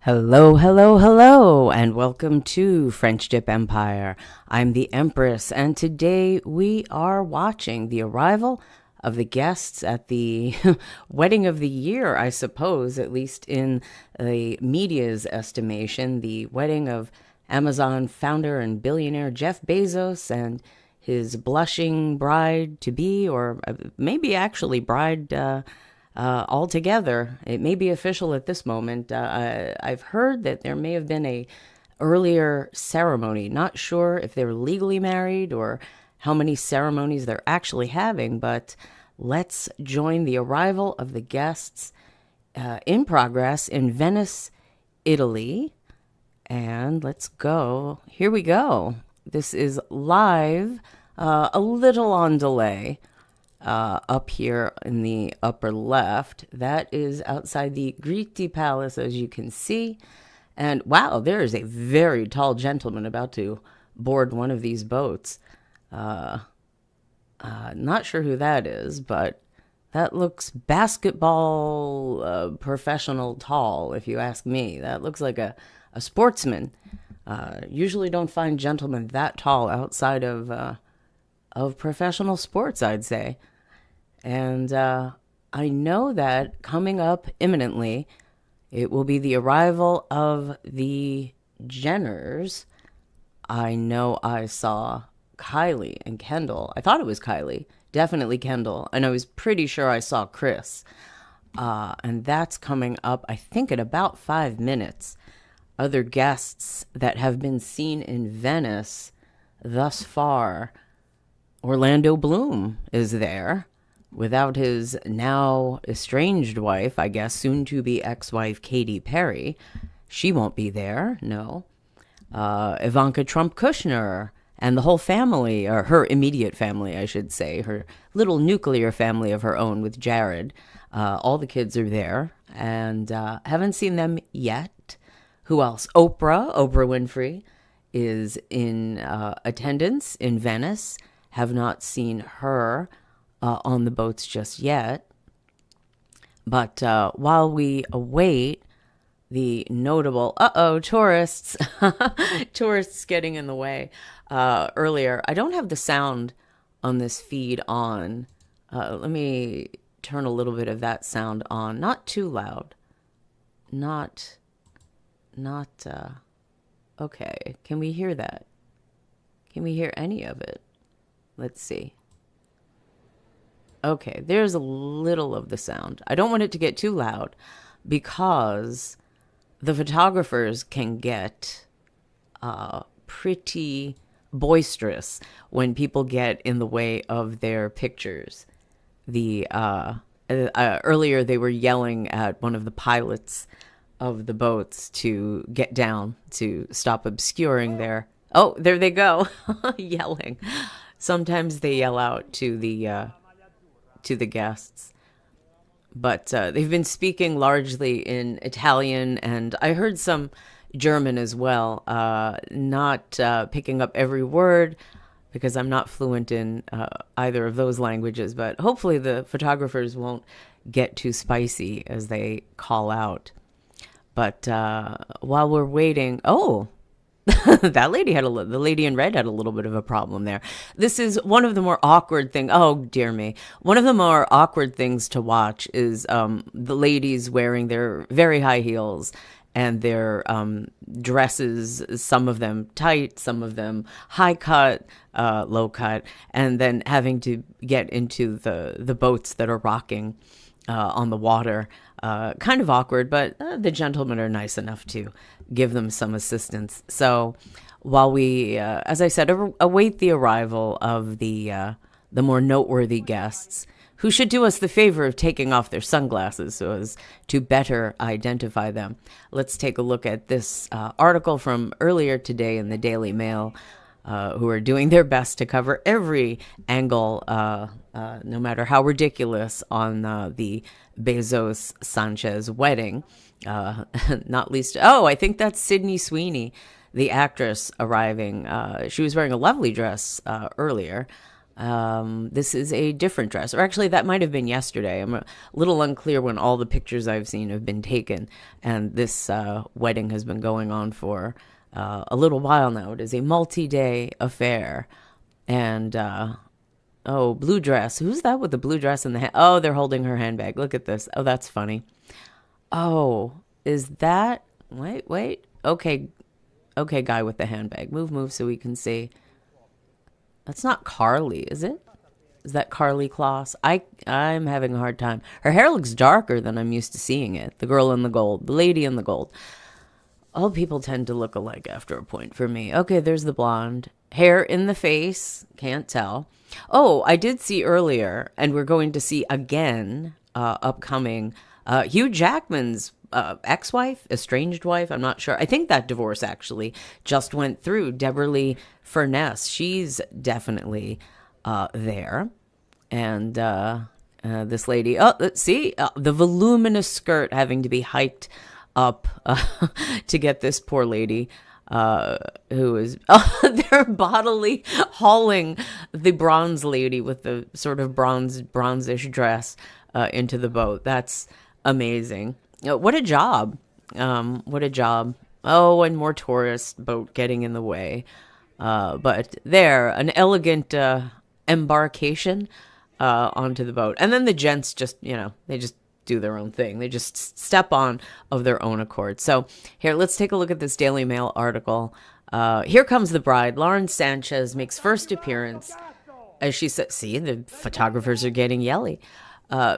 Hello, hello, hello, and welcome to French Dip Empire. I'm the Empress, and today we are watching the arrival of the guests at the wedding of the year, I suppose, at least in the media's estimation, the wedding of Amazon founder and billionaire Jeff Bezos and his blushing bride-to-be, or maybe actually bride altogether. It may be official at this moment. I've heard that there may have been a earlier ceremony. Not sure if they were legally married or how many ceremonies they're actually having, but let's join the arrival of the guests in progress in Venice, Italy. And let's go. Here we go. This is live, a little on delay. Up here in the upper left. That is outside the Gritti Palace, as you can see. And wow, there is a very tall gentleman about to board one of these boats. Not sure who that is, but that looks basketball professional tall, if you ask me. That looks like a sportsman. Usually don't find gentlemen that tall outside of professional sports, I'd say. And I know that coming up imminently, it will be the arrival of the Jenners. I know I saw Kylie and Kendall. I thought it was Kylie, definitely Kendall. And I was pretty sure I saw Chris. And that's coming up, I think, in about 5 minutes. Other guests that have been seen in Venice thus far. Orlando Bloom is there without his now estranged wife, I guess, soon-to-be ex-wife Katy Perry. She won't be there, no. Ivanka Trump Kushner and the whole family, or her immediate family, I should say, her little nuclear family of her own with Jared. All the kids are there, and haven't seen them yet. Who else? Oprah Winfrey is in attendance in Venice. Have not seen her on the boats just yet. But while we await the notable, tourists, tourists getting in the way earlier, I don't have the sound on this feed on. Let me turn a little bit of that sound on. Not too loud. Okay. Can we hear that? Can we hear any of it? Let's see. Okay, there's a little of the sound. I don't want it to get too loud because the photographers can get pretty boisterous when people get in the way of their pictures. Earlier they were yelling at one of the pilots of the boats to get down, to stop obscuring their... Oh, there they go, yelling. Sometimes they yell out to the guests, but they've been speaking largely in Italian, and I heard some German as well. Not picking up every word because I'm not fluent in either of those languages, but hopefully the photographers won't get too spicy as they call out. But while we're waiting, that lady the lady in red had a little bit of a problem there. This is one of the more awkward things. Oh, dear me. One of the more awkward things to watch is the ladies wearing their very high heels and their dresses, some of them tight, some of them high cut, low cut, and then having to get into the boats that are rocking on the water. Kind of awkward, but the gentlemen are nice enough to give them some assistance. So while we, as I said, await the arrival of the more noteworthy guests, who should do us the favor of taking off their sunglasses so as to better identify them. Let's take a look at this article from earlier today in the Daily Mail, who are doing their best to cover every angle, no matter how ridiculous, on the Bezos Sanchez wedding. Not least, I think that's Sydney Sweeney, the actress, arriving. She was wearing a lovely dress earlier. This is a different dress, or actually, that might have been yesterday. I'm a little unclear when all the pictures I've seen have been taken, and this wedding has been going on for a little while now. It is a multi-day affair, and oh, blue dress. Who's that with the blue dress in the hand? Oh, they're holding her handbag. Look at this. Oh, that's funny. Oh, is that? Wait. Okay, guy with the handbag. Move, so we can see. That's not Carly, is it? Is that Carly Kloss? I'm having a hard time. Her hair looks darker than I'm used to seeing it. The girl in the gold, the lady in the gold. All people tend to look alike after a point for me. Okay, there's the blonde. Hair in the face. Can't tell. Oh, I did see earlier, and we're going to see again upcoming, Hugh Jackman's ex-wife, estranged wife. I'm not sure. I think that divorce actually just went through. Deborah Furness. She's definitely there. And this lady, oh, let's see, the voluminous skirt having to be hiked up to get this poor lady who is, they're bodily hauling the bronze lady with the sort of bronzish dress into the boat. That's amazing. What a job. What a job. Oh, and more tourist boat getting in the way. But there, an elegant embarkation onto the boat. And then the gents just, they just do their own thing. They just step on of their own accord. So here, let's take a look at this Daily Mail article. Here comes the bride. Lauren Sanchez makes first appearance. As she said, see, the photographers are getting yelly.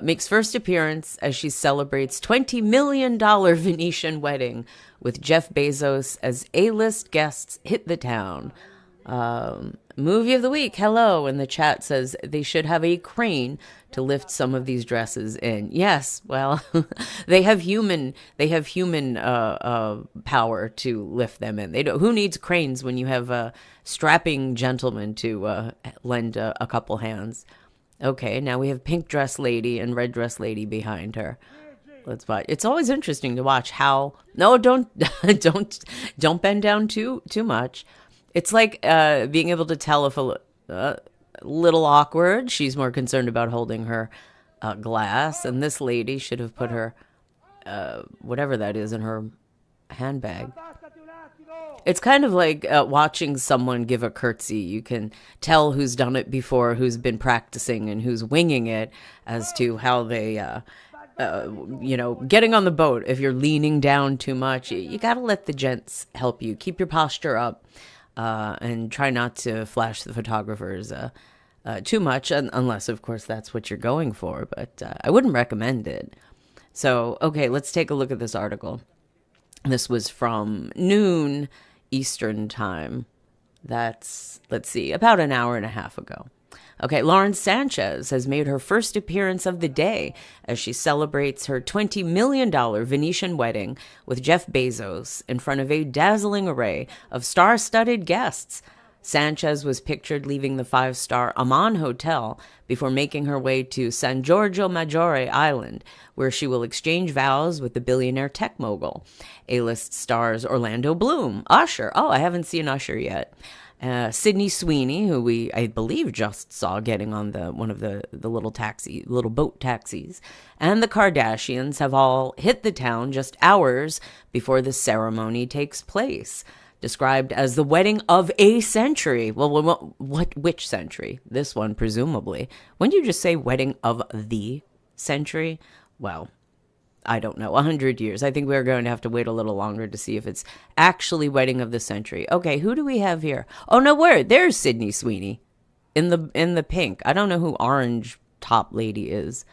Makes first appearance as she celebrates $20 million Venetian wedding with Jeff Bezos as A-list guests hit the town. Movie of the week, hello. And the chat says they should have a crane to lift some of these dresses in. Yes, well, they have human power to lift them in. They don't. Who needs cranes when you have strapping gentlemen to lend a couple hands? Okay, now we have pink dress lady and red dress lady behind her. Let's watch. It's always interesting to watch how. No, don't don't bend down too much. It's like being able to tell if a little awkward. She's more concerned about holding her glass, and this lady should have put her whatever that is in her handbag. It's kind of like watching someone give a curtsy. You can tell who's done it before, who's been practicing, and who's winging it as to how they, getting on the boat. If you're leaning down too much, you got to let the gents help you. Keep your posture up and try not to flash the photographers too much, unless, of course, that's what you're going for. But I wouldn't recommend it. So, okay, let's take a look at this article. This was from noon Eastern time. That's, let's see, about an hour and a half ago. Okay, Lauren Sanchez has made her first appearance of the day as she celebrates her $20 million Venetian wedding with Jeff Bezos in front of a dazzling array of star-studded guests. Sanchez was pictured leaving the five-star Aman Hotel before making her way to San Giorgio Maggiore Island, where she will exchange vows with the billionaire tech mogul. A-list stars Orlando Bloom, Usher. Oh, I haven't seen Usher yet. Sydney Sweeney, who I believe just saw getting on one of the little boat taxis, and the Kardashians have all hit the town just hours before the ceremony takes place. Described as the wedding of a century. Well, which century? This one, presumably. When you just say wedding of the century? Well, I don't know. 100 years. I think we're going to have to wait a little longer to see if it's actually wedding of the century. Okay, who do we have here? Oh, no, where? There's Sydney Sweeney in the pink. I don't know who orange top lady is.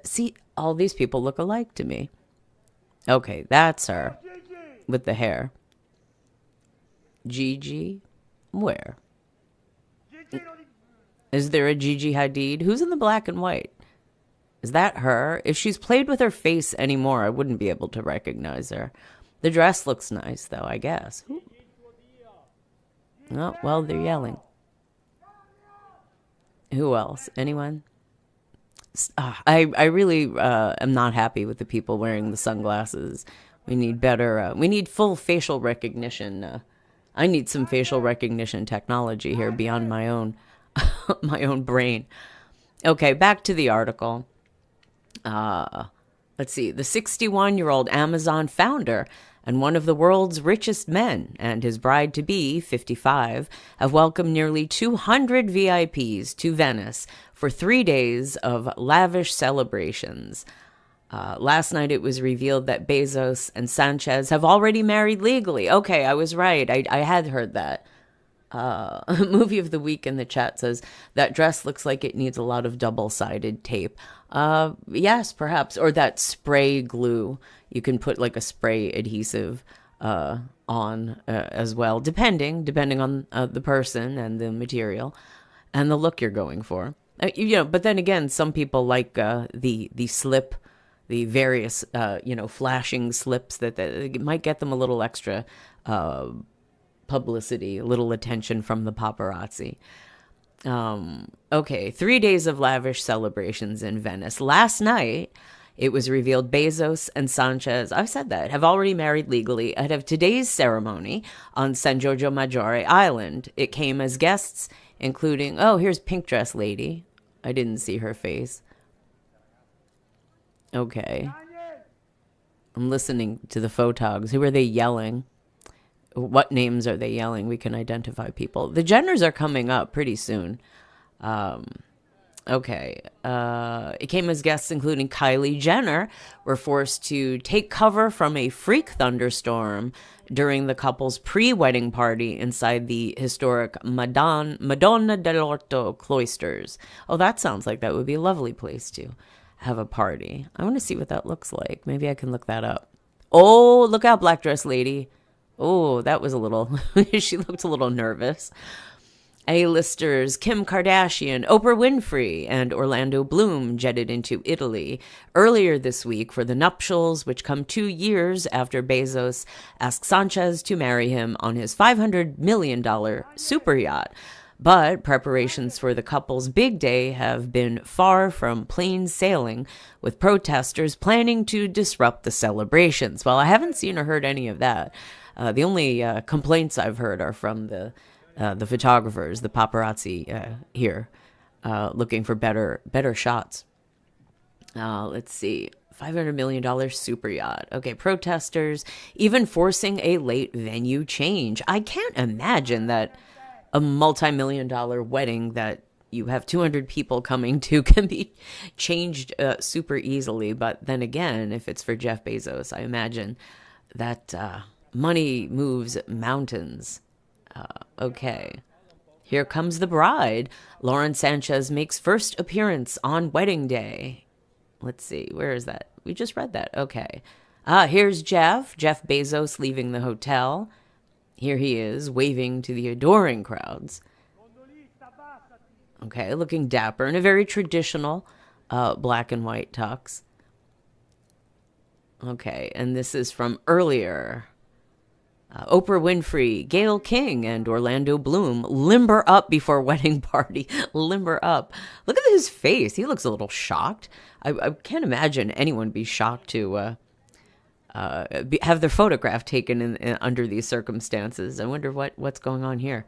See, all these people look alike to me. Okay, that's her. With the hair. Gigi? Where? Is there a Gigi Hadid? Who's in the black and white? Is that her? If she's played with her face anymore, I wouldn't be able to recognize her. The dress looks nice, though, I guess. Oh, well, they're yelling. Who else? Anyone? I really am not happy with the people wearing the sunglasses. We need better, we need full facial recognition I need some facial recognition technology here beyond my own my own brain. Okay, back to the article. Let's see. The 61-year-old Amazon founder and one of the world's richest men and his bride-to-be, 55, have welcomed nearly 200 VIPs to Venice for 3 days of lavish celebrations. Last night it was revealed that Bezos and Sanchez have already married legally. Okay, I was right. I had heard that. Movie of the week in the chat says that dress looks like it needs a lot of double-sided tape. Yes, perhaps. Or that spray glue. You can put like a spray adhesive on as well, depending on the person and the material and the look you're going for. But then again, some people like the slip, the various flashing slips that might get them a little extra publicity, a little attention from the paparazzi. Okay, 3 days of lavish celebrations in Venice. Last night, it was revealed Bezos and Sanchez, I've said that, have already married legally ahead of today's ceremony on San Giorgio Maggiore Island. It came as guests, including, here's pink dress lady. I didn't see her face. Okay. I'm listening to the photogs. Who are they yelling? What names are they yelling? We can identify people. The Jenners are coming up pretty soon. Okay. It came as guests, including Kylie Jenner, were forced to take cover from a freak thunderstorm during the couple's pre-wedding party inside the historic Madonna dell'Orto cloisters. Oh, that sounds like that would be a lovely place to have a party. I want to see what that looks like. Maybe I can look that up. Oh, look out, black dress lady. Oh, that was a little, she looked a little nervous. A-listers Kim Kardashian, Oprah Winfrey, and Orlando Bloom jetted into Italy earlier this week for the nuptials, which come 2 years after Bezos asked Sanchez to marry him on his $500 million super yacht. But preparations for the couple's big day have been far from plain sailing, with protesters planning to disrupt the celebrations. Well, I haven't seen or heard any of that. The only complaints I've heard are from the photographers, the paparazzi here, looking for better shots. Let's see. $500 million super yacht. Okay, protesters even forcing a late venue change. I can't imagine that a multi-million-dollar wedding that you have 200 people coming to can be changed super easily. But then again, if it's for Jeff Bezos, I imagine that money moves mountains. Okay. Here comes the bride. Lauren Sanchez makes first appearance on wedding day. Let's see. Where is that? We just read that. Okay. Here's Jeff Bezos leaving the hotel. Here he is, waving to the adoring crowds. Okay, looking dapper in a very traditional black and white tux. Okay, and this is from earlier. Oprah Winfrey, Gayle King, and Orlando Bloom limber up before wedding party. Limber up. Look at his face. He looks a little shocked. I can't imagine anyone be shocked to have their photograph taken in under these circumstances. I wonder what's going on here.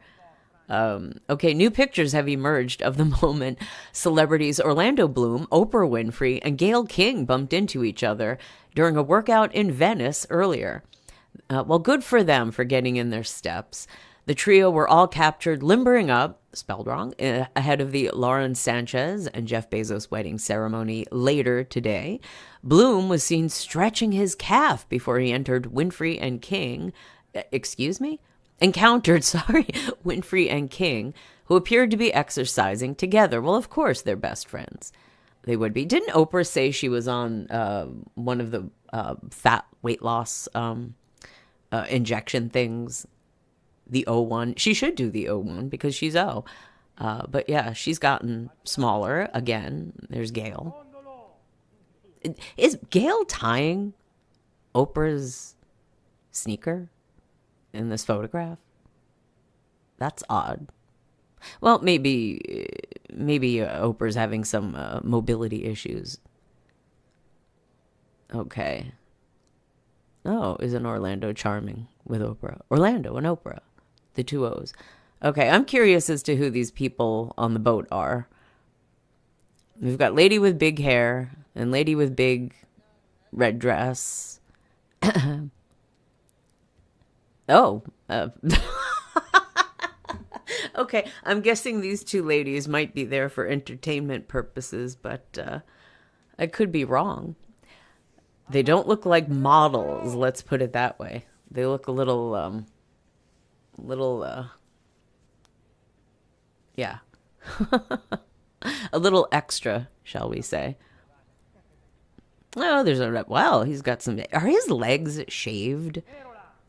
Okay, new pictures have emerged of the moment celebrities Orlando Bloom, Oprah Winfrey, and Gayle King bumped into each other during a workout in Venice earlier. Well, good for them for getting in their steps. The trio were all captured limbering up, spelled wrong, ahead of the Lauren Sanchez and Jeff Bezos wedding ceremony later today. Bloom was seen stretching his calf before he entered Winfrey and King. Encountered Winfrey and King, who appeared to be exercising together. Well, of course, they're best friends. They would be. Didn't Oprah say she was on one of the fat weight loss injection things? The O1. She should do the O1 because she's O. But yeah, she's gotten smaller again. There's Gayle. Is Gayle tying Oprah's sneaker in this photograph? That's odd. Well, maybe Oprah's having some mobility issues. Okay. Oh, isn't Orlando charming with Oprah? Orlando and Oprah. The two O's. Okay, I'm curious as to who these people on the boat are. We've got lady with big hair and lady with big red dress. Oh. Okay, I'm guessing these two ladies might be there for entertainment purposes, but I could be wrong. They don't look like models, let's put it that way. They look a yeah. A little extra, shall we say. Oh, wow, he's got some, are his legs shaved?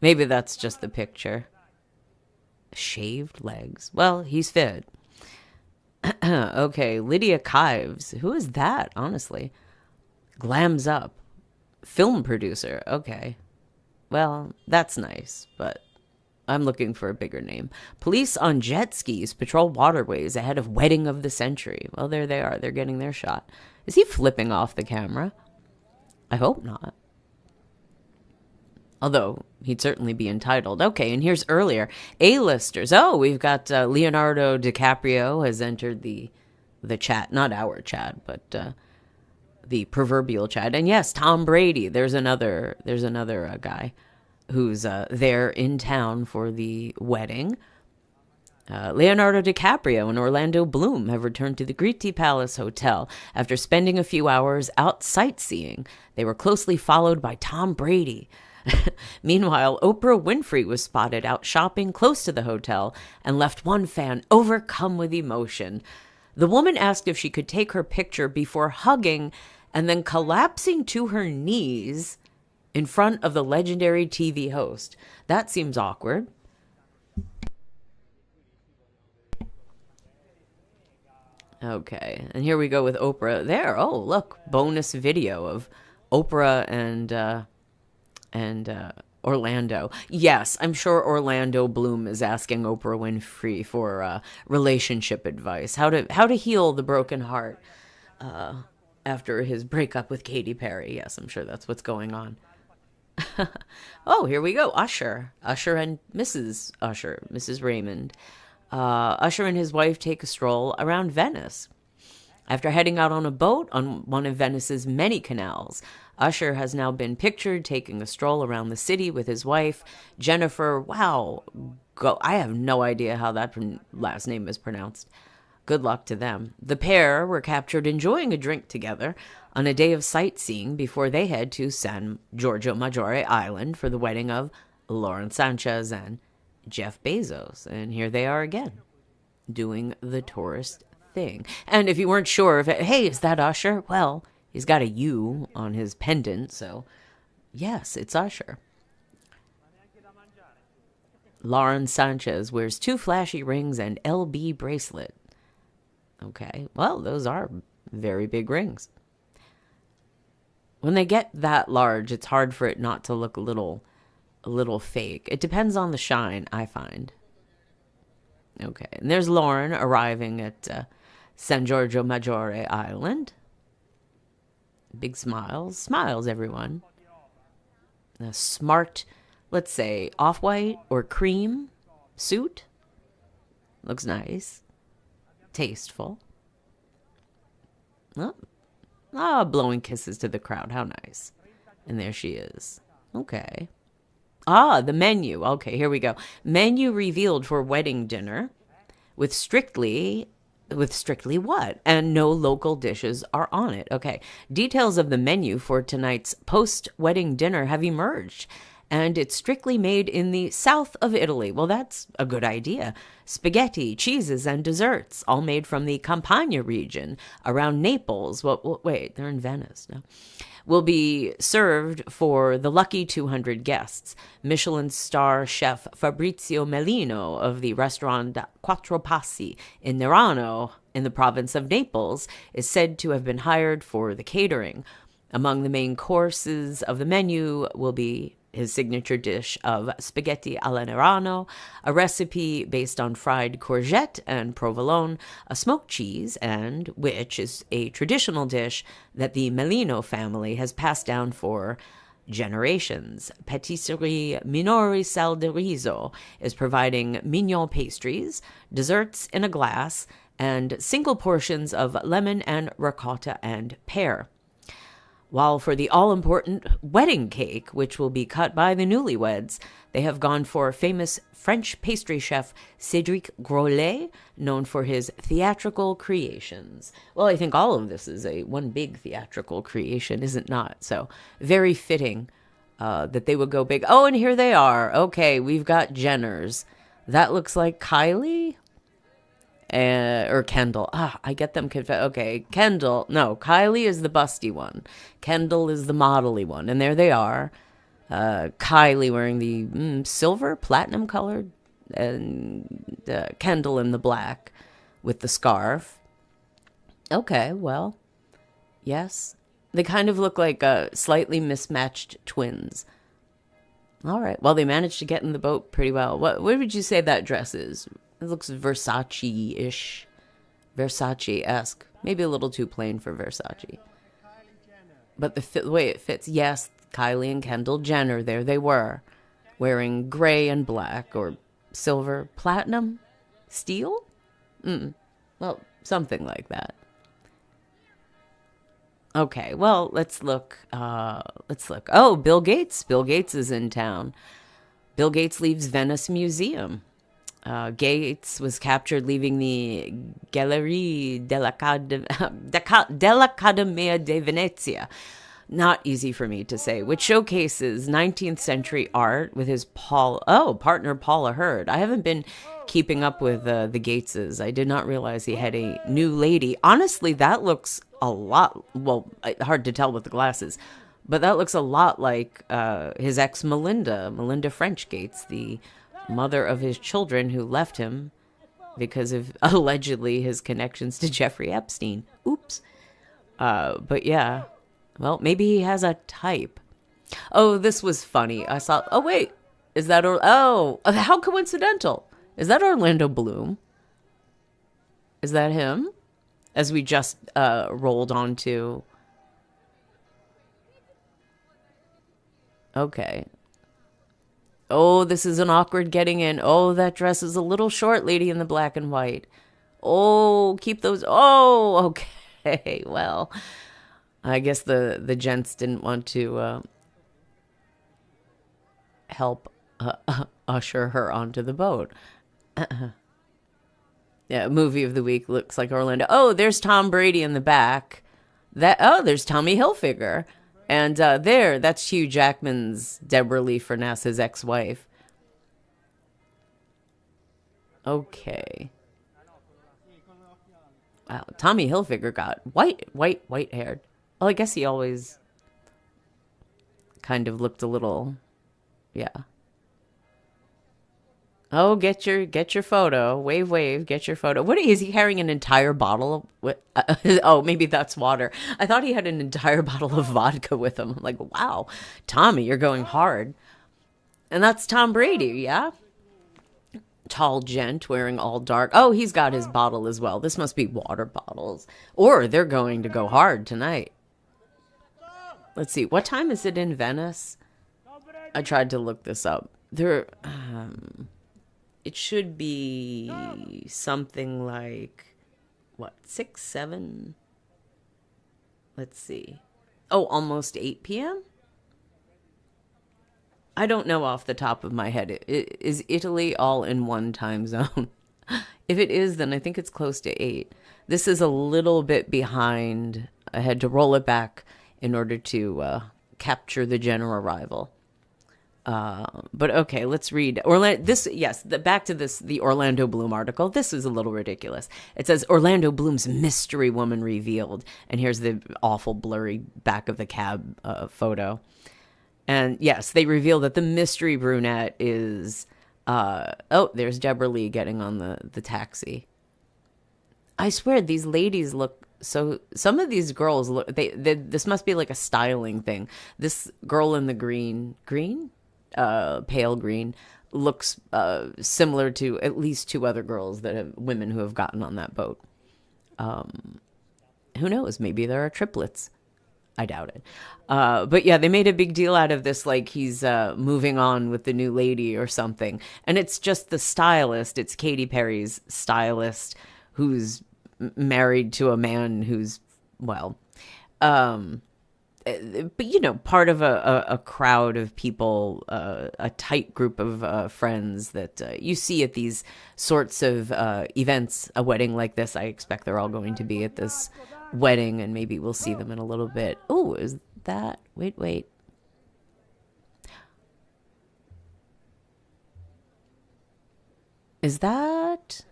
Maybe that's just the picture. Shaved legs. Well, he's fit. Okay, Lydia Kives. Who is that, honestly? Glams up. Film producer. Okay. Well, that's nice, but I'm looking for a bigger name. Police on jet skis patrol waterways ahead of wedding of the century. Well, there they are. They're getting their shot. Is he flipping off the camera? I hope not. Although, he'd certainly be entitled. Okay, and here's earlier. A-listers. Oh, we've got Leonardo DiCaprio has entered the chat. Not our chat, but the proverbial chat. And yes, Tom Brady. There's another guy who's there in town for the wedding. Leonardo DiCaprio and Orlando Bloom have returned to the Gritti Palace Hotel after spending a few hours out sightseeing. They were closely followed by Tom Brady. Meanwhile, Oprah Winfrey was spotted out shopping close to the hotel and left one fan overcome with emotion. The woman asked if she could take her picture before hugging and then collapsing to her knees in front of the legendary TV host. That seems awkward. Okay, and here we go with Oprah. There, oh, look, bonus video of Oprah and Orlando. Yes, I'm sure Orlando Bloom is asking Oprah Winfrey for relationship advice, how to heal the broken heart after his breakup with Katy Perry. Yes, I'm sure that's what's going on. Oh, here we go. Usher and Mrs. Usher, Mrs. Raymond. Usher and his wife take a stroll around Venice. After heading out on a boat on one of Venice's many canals, Usher has now been pictured taking a stroll around the city with his wife, Jennifer. Wow, I have no idea how that last name is pronounced. Good luck to them. The pair were captured enjoying a drink together on a day of sightseeing before they head to San Giorgio Maggiore Island for the wedding of Lauren Sanchez and Jeff Bezos. And here they are again, doing the tourist thing. And if you weren't sure, hey, is that Usher? Well, he's got a U on his pendant, so yes, it's Usher. Lauren Sanchez wears 2 flashy rings and LB bracelet. Okay, well, those are very big rings. When they get that large, it's hard for it not to look a little fake. It depends on the shine, I find. Okay, and there's Lauren arriving at San Giorgio Maggiore Island. Big smiles. Smiles, everyone. A smart, let's say, off-white or cream suit. Looks nice. Tasteful. Oh, blowing kisses to the crowd. How nice. And there she is. Okay. The menu. Okay, here we go. Menu revealed for wedding dinner with strictly what? And no local dishes are on it. Okay. Details of the menu for tonight's post-wedding dinner have emerged, and it's strictly made in the south of Italy. Well, that's a good idea. Spaghetti, cheeses, and desserts, all made from the Campania region around Naples. Well, wait, they're in Venice now. Will be served for the lucky 200 guests. Michelin star chef Fabrizio Mellino of the restaurant Quattro Passi in Nerano in the province of Naples is said to have been hired for the catering. Among the main courses of the menu will be his signature dish of spaghetti alla Nerano, a recipe based on fried courgette and provolone, a smoked cheese, and which is a traditional dish that the Mellino family has passed down for generations. Patisserie Minori Sal de Riso is providing mignon pastries, desserts in a glass, and single portions of lemon and ricotta and pear. While for the all-important wedding cake, which will be cut by the newlyweds, they have gone for famous French pastry chef Cédric Grolet, known for his theatrical creations. Well, I think all of this is one big theatrical creation, is it not? So very fitting that they would go big. Oh, and here they are. Okay, we've got Jenners. That looks like Kylie? Or Kendall. I get them confused. Okay, Kendall. No, Kylie is the busty one. Kendall is the modelly one. And there they are. Kylie wearing the silver, platinum colored, and Kendall in the black with the scarf. Okay, well, yes. They kind of look like slightly mismatched twins. All right. Well, they managed to get in the boat pretty well. What would you say that dress is? It looks Versace-ish. Versace-esque. Maybe a little too plain for Versace. But the way it fits, yes, Kylie and Kendall Jenner, there they were. Wearing gray and black, or silver, platinum, steel? Well, something like that. Okay, well, let's look. Oh, Bill Gates. Bill Gates is in town. Bill Gates leaves Venice Museum. Gates was captured leaving the Galleria dell'Accademia di Venezia. Not easy for me to say, which showcases 19th century art with his partner Paula Hurd. I haven't been keeping up with the Gateses. I did not realize he had a new lady. Honestly, that looks a lot, well, hard to tell with the glasses, but that looks a lot like his ex Melinda French Gates, the mother of his children who left him because of allegedly his connections to Jeffrey Epstein. Oops. But yeah, well, maybe he has a type. Oh, this was funny. I saw, oh wait, is that, how coincidental. Is that Orlando Bloom? Is that him? As we just rolled onto. Okay. Oh, this is an awkward getting in. Oh, that dress is a little short, lady in the black and white. Oh, keep those. Oh, okay. Well, I guess the gents didn't want to help usher her onto the boat. Yeah, movie of the week looks like Orlando. Oh, there's Tom Brady in the back. There's Tommy Hilfiger. And that's Hugh Jackman's Deborah Lee Furness, his ex-wife. Okay. Wow, Tommy Hilfiger got white-haired. Well, I guess he always kind of looked a little, yeah. Oh, get your photo. Wave, get your photo. What is he carrying an entire bottle of oh, maybe that's water. I thought he had an entire bottle of vodka with him. I'm like, wow, Tommy, you're going hard. And that's Tom Brady, yeah? Tall gent wearing all dark. Oh, he's got his bottle as well. This must be water bottles. Or they're going to go hard tonight. Let's see. What time is it in Venice? I tried to look this up. It should be something like, 6, 7? Let's see. Oh, almost 8 p.m.? I don't know off the top of my head. Is Italy all in one time zone? If it is, then I think it's close to 8. This is a little bit behind. I had to roll it back in order to capture the general arrival. But okay, let's read back to the Orlando Bloom article. This is a little ridiculous. It says Orlando Bloom's mystery woman revealed, and here's the awful blurry back of the cab photo. And yes, they reveal that the mystery brunette is there's Deborah Lee getting on the taxi. I swear these ladies look so, some of these girls look, this must be like a styling thing. This girl in the green, pale green, looks similar to at least 2 other girls women who have gotten on that boat. Who knows? Maybe there are triplets. I doubt it. But yeah, they made a big deal out of this, like he's moving on with the new lady or something. And it's just the stylist. It's Katy Perry's stylist who's married to a man who's, well, but part of a crowd of people, a tight group of friends that you see at these sorts of events. A wedding like this, I expect they're all going to be at this wedding, and maybe we'll see them in a little bit. Oh, is that? Wait. Is that?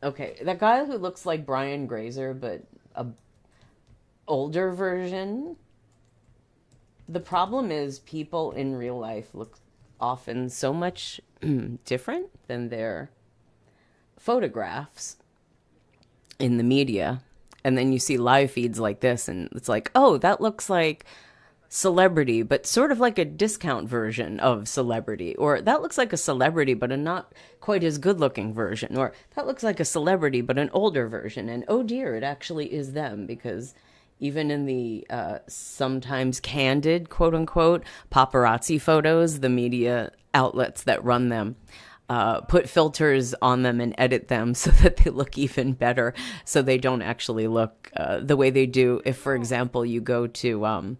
Okay, that guy who looks like Brian Grazer, but a older version. The problem is people in real life look often so much different than their photographs in the media. And then you see live feeds like this, and it's like, oh, that looks like celebrity, but sort of like a discount version of celebrity. Or that looks like a celebrity, but a not quite as good looking version. Or that looks like a celebrity, but an older version. And oh dear, it actually is them, because even in the sometimes candid, quote unquote, paparazzi photos, the media outlets that run them put filters on them and edit them so that they look even better, so they don't actually look the way they do if, for example, you go to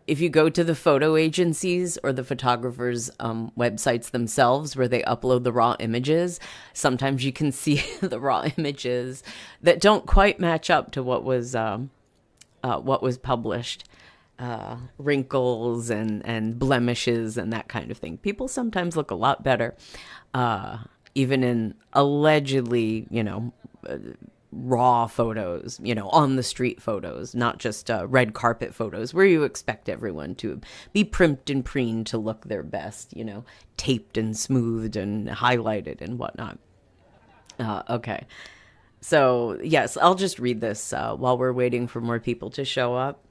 if you go to the photo agencies or the photographers' websites themselves where they upload the raw images, sometimes you can see the raw images that don't quite match up to what was published. Wrinkles and blemishes and that kind of thing. People sometimes look a lot better, even in allegedly, raw photos, on the street photos, not just red carpet photos where you expect everyone to be primped and preened to look their best, taped and smoothed and highlighted and whatnot. Okay. So, yes, I'll just read this while we're waiting for more people to show up.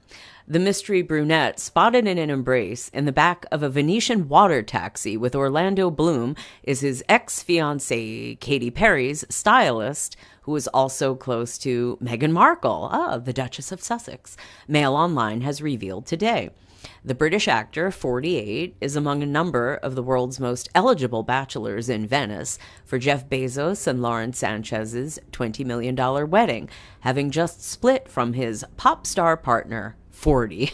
The mystery brunette spotted in an embrace in the back of a Venetian water taxi with Orlando Bloom is his ex-fiancée, Katy Perry's stylist, who is also close to Meghan Markle, the Duchess of Sussex, Mail Online has revealed today. The British actor, 48, is among a number of the world's most eligible bachelors in Venice for Jeff Bezos and Lauren Sanchez's $20 million wedding, having just split from his pop star partner, 40.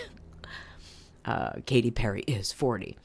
Katy Perry is 40.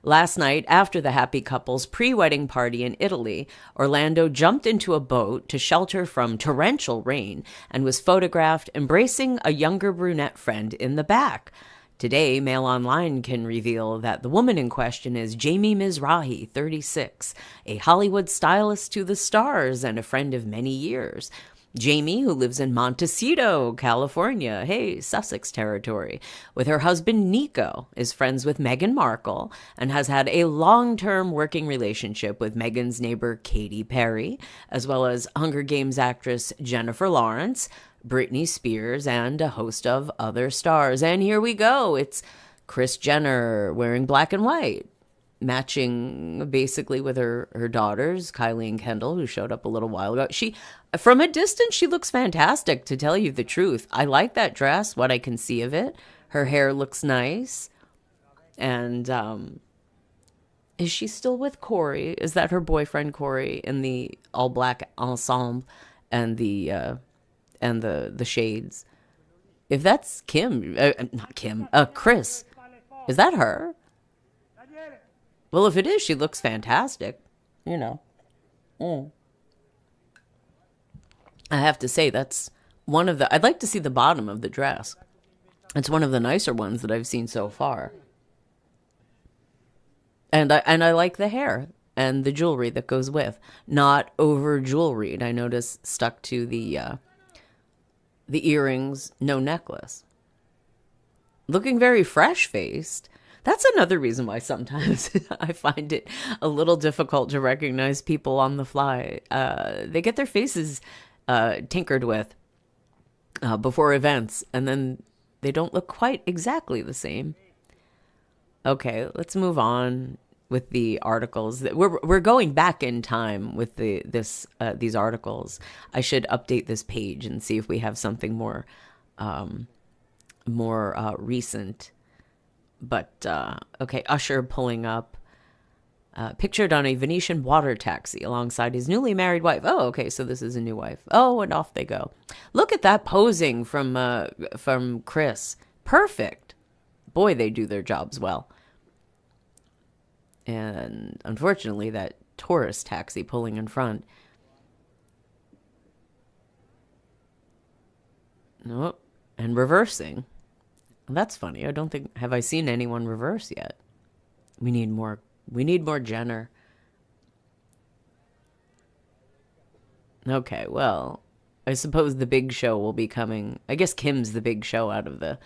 Last night, after the happy couple's pre-wedding party in Italy, Orlando jumped into a boat to shelter from torrential rain and was photographed embracing a younger brunette friend in the back. Today, Mail Online can reveal that the woman in question is Jamie Mizrahi, 36, a Hollywood stylist to the stars and a friend of many years. Jamie, who lives in Montecito, California, hey, Sussex territory, with her husband Nico, is friends with Meghan Markle and has had a long-term working relationship with Meghan's neighbor Katy Perry, as well as Hunger Games actress Jennifer Lawrence, Britney Spears, and a host of other stars. And here we go. It's Kris Jenner wearing black and white, matching basically with her daughters, Kylie and Kendall, who showed up a little while ago. From a distance, she looks fantastic, to tell you the truth. I like that dress, what I can see of it. Her hair looks nice. And is she still with Corey? Is that her boyfriend, Corey, in the all-black ensemble and the shades? If that's Kris, is that her? Well, if it is, she looks fantastic. I have to say, that's one of the... I'd like to see the bottom of the dress. It's one of the nicer ones that I've seen so far. And I like the hair and the jewelry that goes with. Not over jewelried. I noticed stuck to the earrings, no necklace. Looking very fresh-faced. That's another reason why sometimes I find it a little difficult to recognize people on the fly. They get their faces tinkered with before events, and then they don't look quite exactly the same. Okay, let's move on. with the articles. We're going back in time with these articles. I should update this page and see if we have something more recent. But okay, Usher pulling up. Pictured on a Venetian water taxi alongside his newly married wife. Oh, okay, so this is a new wife. Oh, and off they go. Look at that posing from Chris. Perfect. Boy, they do their jobs well. And unfortunately, that tourist taxi pulling in front. Oh, and reversing. That's funny. I don't think, have I seen anyone reverse yet? We need more Jenner. Okay, well, I suppose the big show will be coming. I guess Kim's the big show out of the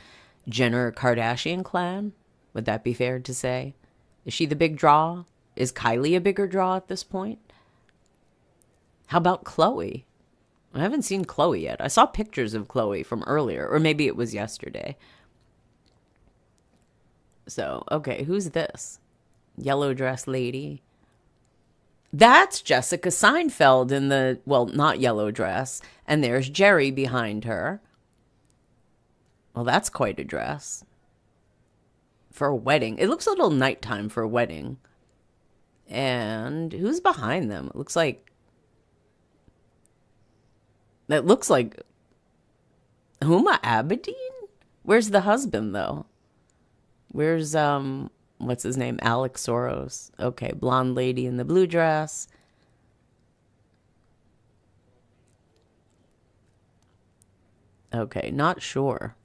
Jenner Kardashian clan. Would that be fair to say? Is she the big draw? Is Kylie a bigger draw at this point? How about Khloe? I haven't seen Khloe yet. I saw pictures of Khloe from earlier, or maybe it was yesterday. So, okay, who's this? Yellow dress lady. That's Jessica Seinfeld in the, well, not yellow dress. And there's Jerry behind her. Well, that's quite a dress. For a wedding. It looks a little nighttime for a wedding. And who's behind them? It looks like Huma Abedin? Where's the husband, though? Where's, what's his name? Alex Soros. Okay, blonde lady in the blue dress. Okay, not sure.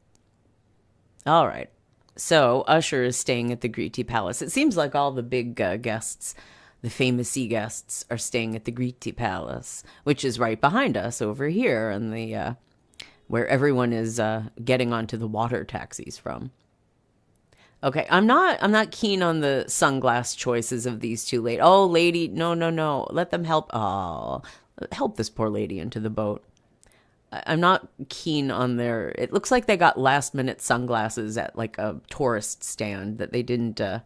All right. So Usher is staying at the Gritti Palace. It seems like all the big guests, the famous guests, are staying at the Gritti Palace, which is right behind us over here, and the where everyone is getting onto the water taxis from. Okay, I'm not keen on the sunglass choices of these two ladies. Oh, lady, no. Let them help. Oh, help this poor lady into the boat. I'm not keen on their... It looks like they got last-minute sunglasses at, like, a tourist stand that they didn't... I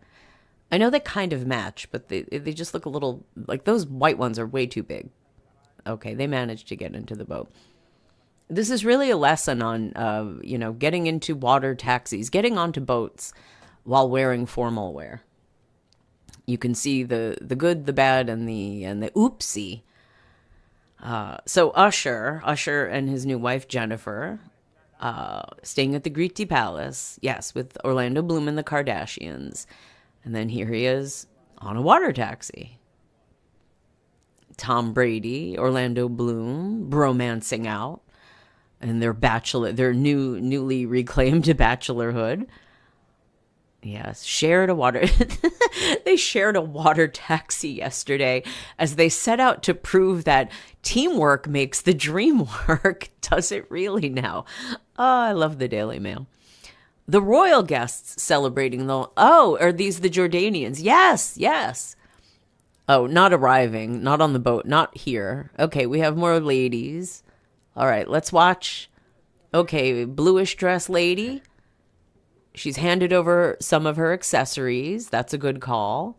know they kind of match, but they just look a little... Like, those white ones are way too big. Okay, they managed to get into the boat. This is really a lesson on, getting into water taxis, getting onto boats while wearing formal wear. You can see the good, the bad, and the oopsie. So Usher and his new wife, Jennifer, staying at the Gritti Palace. Yes, with Orlando Bloom and the Kardashians. And then here he is on a water taxi. Tom Brady, Orlando Bloom, bromancing out. And their newly reclaimed bachelorhood. Yes, they shared a water taxi yesterday as they set out to prove that teamwork makes the dream work. Does it really now? Oh, I love the Daily Mail. The royal guests celebrating are these the Jordanians? Yes. Oh, not arriving, not on the boat, not here. Okay, we have more ladies. All right, let's watch. Okay, bluish dress lady. She's handed over some of her accessories. That's a good call.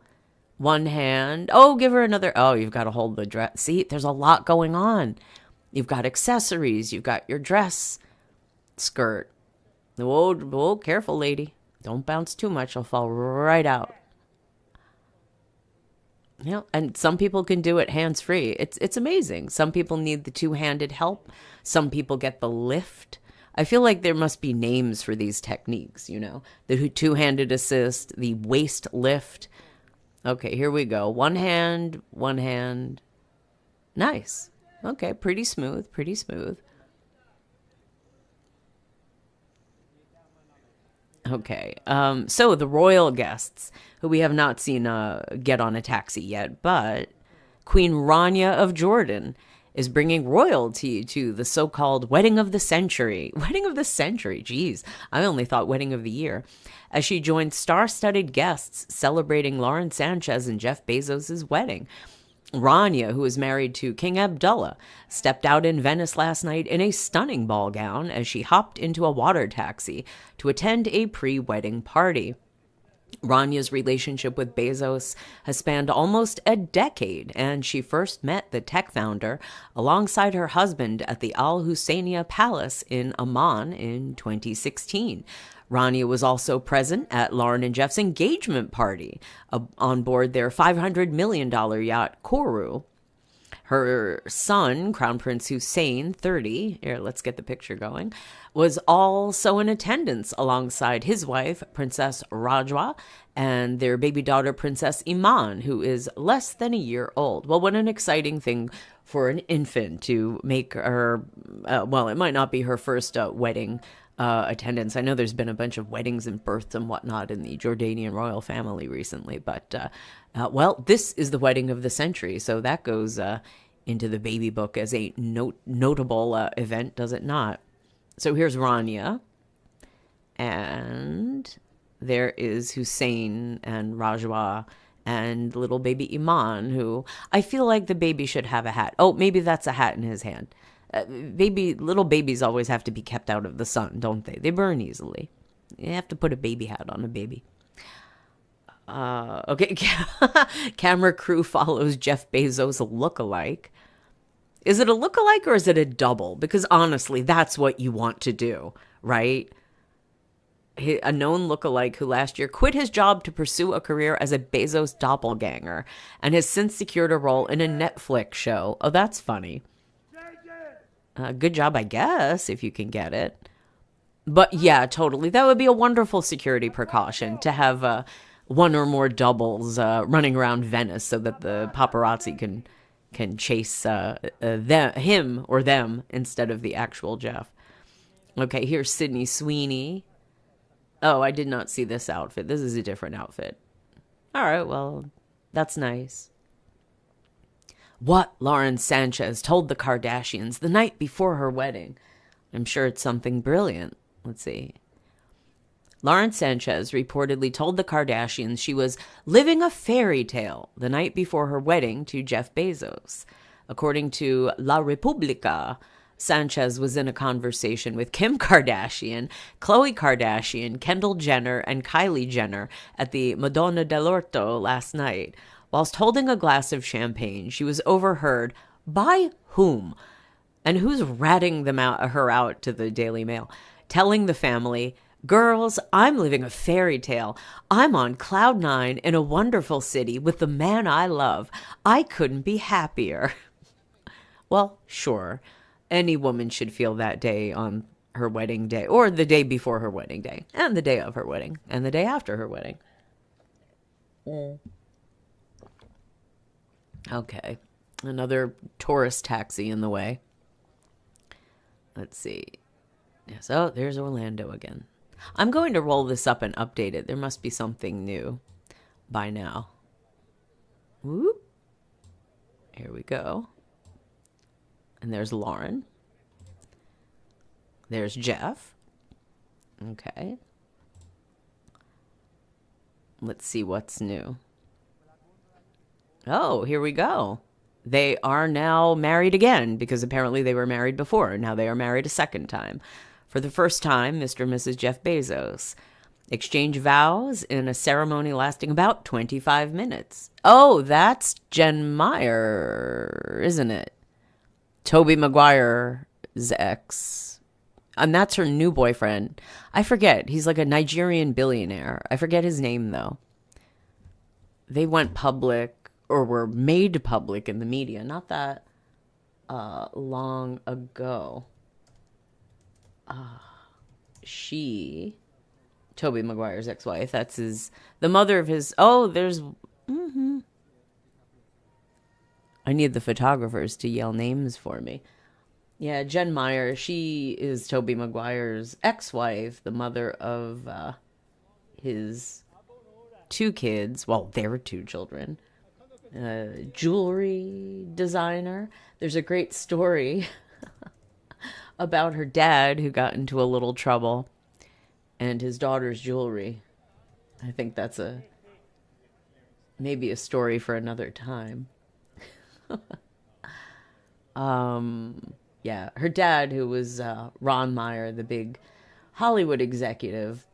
One hand. Oh, give her another. Oh, you've got to hold the dress. See, there's a lot going on. You've got accessories. You've got your dress skirt. Whoa, careful, lady. Don't bounce too much. I'll fall right out. Yeah, and some people can do it hands-free. It's amazing. Some people need the two-handed help. Some people get the lift. I feel like there must be names for these techniques, the two-handed assist, the waist lift. Okay, here we go. One hand. Nice. Okay, pretty smooth. Okay, so the royal guests, who we have not seen get on a taxi yet, but Queen Rania of Jordan is bringing royalty to the so-called wedding of the century. Wedding of the century, geez. I only thought wedding of the year. As she joined star-studded guests celebrating Lauren Sanchez and Jeff Bezos' wedding. Rania, who is married to King Abdullah, stepped out in Venice last night in a stunning ball gown as she hopped into a water taxi to attend a pre-wedding party. Ranya's relationship with Bezos has spanned almost a decade, and she first met the tech founder alongside her husband at the Al Husseiniya Palace in Amman in 2016. Rania was also present at Lauren and Jeff's engagement party on board their $500 million yacht Koru. Her son, Crown Prince Hussein, 30, here, let's get the picture going, was also in attendance alongside his wife, Princess Rajwa, and their baby daughter, Princess Iman, who is less than a year old. Well, what an exciting thing for an infant to make her, well, it might not be her first wedding attendance. I know there's been a bunch of weddings and births and whatnot in the Jordanian royal family recently, but well, this is the wedding of the century, so that goes into the baby book as a notable event, does it not? So here's Rania, and there is Hussein and Rajwa and little baby Iman, who I feel like the baby should have a hat. Oh, maybe that's a hat in his hand. Little babies always have to be kept out of the sun, don't they? They burn easily. You have to put a baby hat on a baby. Okay, camera crew follows Jeff Bezos lookalike. Is it a lookalike or is it a double? Because honestly, that's what you want to do, right? A known lookalike who last year quit his job to pursue a career as a Bezos doppelganger and has since secured a role in a Netflix show. Oh, that's funny. Good job, I guess, if you can get it. But yeah, totally. That would be a wonderful security precaution to have one or more doubles running around Venice so that the paparazzi can chase him or them instead of the actual Jeff. Okay, here's Sydney Sweeney. Oh, I did not see this outfit. This is a different outfit. All right, well, that's nice. What Lauren Sanchez told the Kardashians the night before her wedding. I'm sure it's something brilliant. Let's see. Lauren Sanchez reportedly told the Kardashians she was living a fairy tale the night before her wedding to Jeff Bezos. According to La Repubblica, Sanchez was in a conversation with Kim Kardashian, Khloe Kardashian, Kendall Jenner, and Kylie Jenner at the Madonna dell'Orto last night. Whilst holding a glass of champagne, she was overheard by whom? And who's ratting her out to the Daily Mail? Telling the family, "Girls, I'm living a fairy tale. I'm on cloud nine in a wonderful city with the man I love. I couldn't be happier." Well, sure. Any woman should feel that day on her wedding day, or the day before her wedding day, and the day of her wedding, and the day after her wedding. Okay, another tourist taxi in the way. Let's see. Yes, oh, there's Orlando again. I'm going to roll this up and update it. There must be something new by now. Whoop. Here we go. And there's Lauren. There's Jeff. Okay. Let's see what's new. Oh, here we go. They are now married again because apparently they were married before. Now they are married a second time. For the first time, Mr. and Mrs. Jeff Bezos exchange vows in a ceremony lasting about 25 minutes. Oh, that's Jen Meyer, isn't it? Tobey Maguire's ex. And that's her new boyfriend. I forget. He's like a Nigerian billionaire. I forget his name, though. They went public or were made public in the media not that long ago. Tobey Maguire's ex-wife, that's the mother of his, I need the photographers to yell names for me. Yeah, Jen Meyer, she is Tobey Maguire's ex-wife, the mother of his two kids, well, their two children. Jewelry designer. There's a great story about her dad who got into a little trouble and his daughter's jewelry. I think that's maybe a story for another time. Yeah, her dad, who was Ron Meyer, the big Hollywood executive,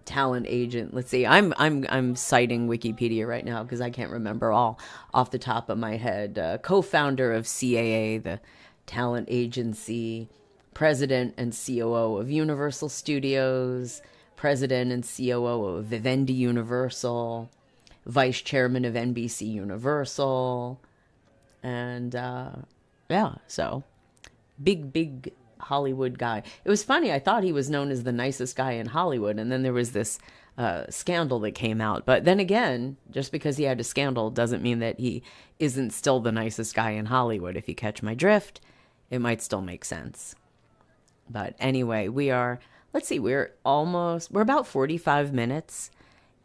talent agent. Let's see. I'm citing Wikipedia right now because I can't remember all off the top of my head. Co-founder of CAA, the talent agency, president and COO of Universal Studios, president and COO of Vivendi Universal, vice chairman of NBC Universal, and yeah, so big Hollywood guy. It was funny. I thought he was known as the nicest guy in Hollywood, and then there was this scandal that came out. But then again, just because he had a scandal doesn't mean that he isn't still the nicest guy in Hollywood. If you catch my drift, it might still make sense. But anyway, let's see, we're about 45 minutes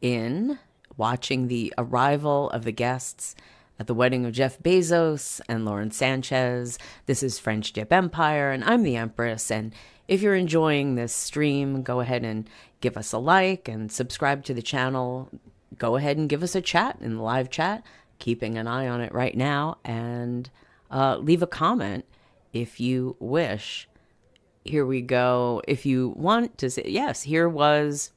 in watching the arrival of the guests at the wedding of Jeff Bezos and Lauren Sanchez. This is French Dip Empire, and I'm the Empress. And if you're enjoying this stream, go ahead and give us a like and subscribe to the channel. Go ahead and give us a chat in the live chat, keeping an eye on it right now, and leave a comment if you wish. Here we go. If you want to say, yes, here was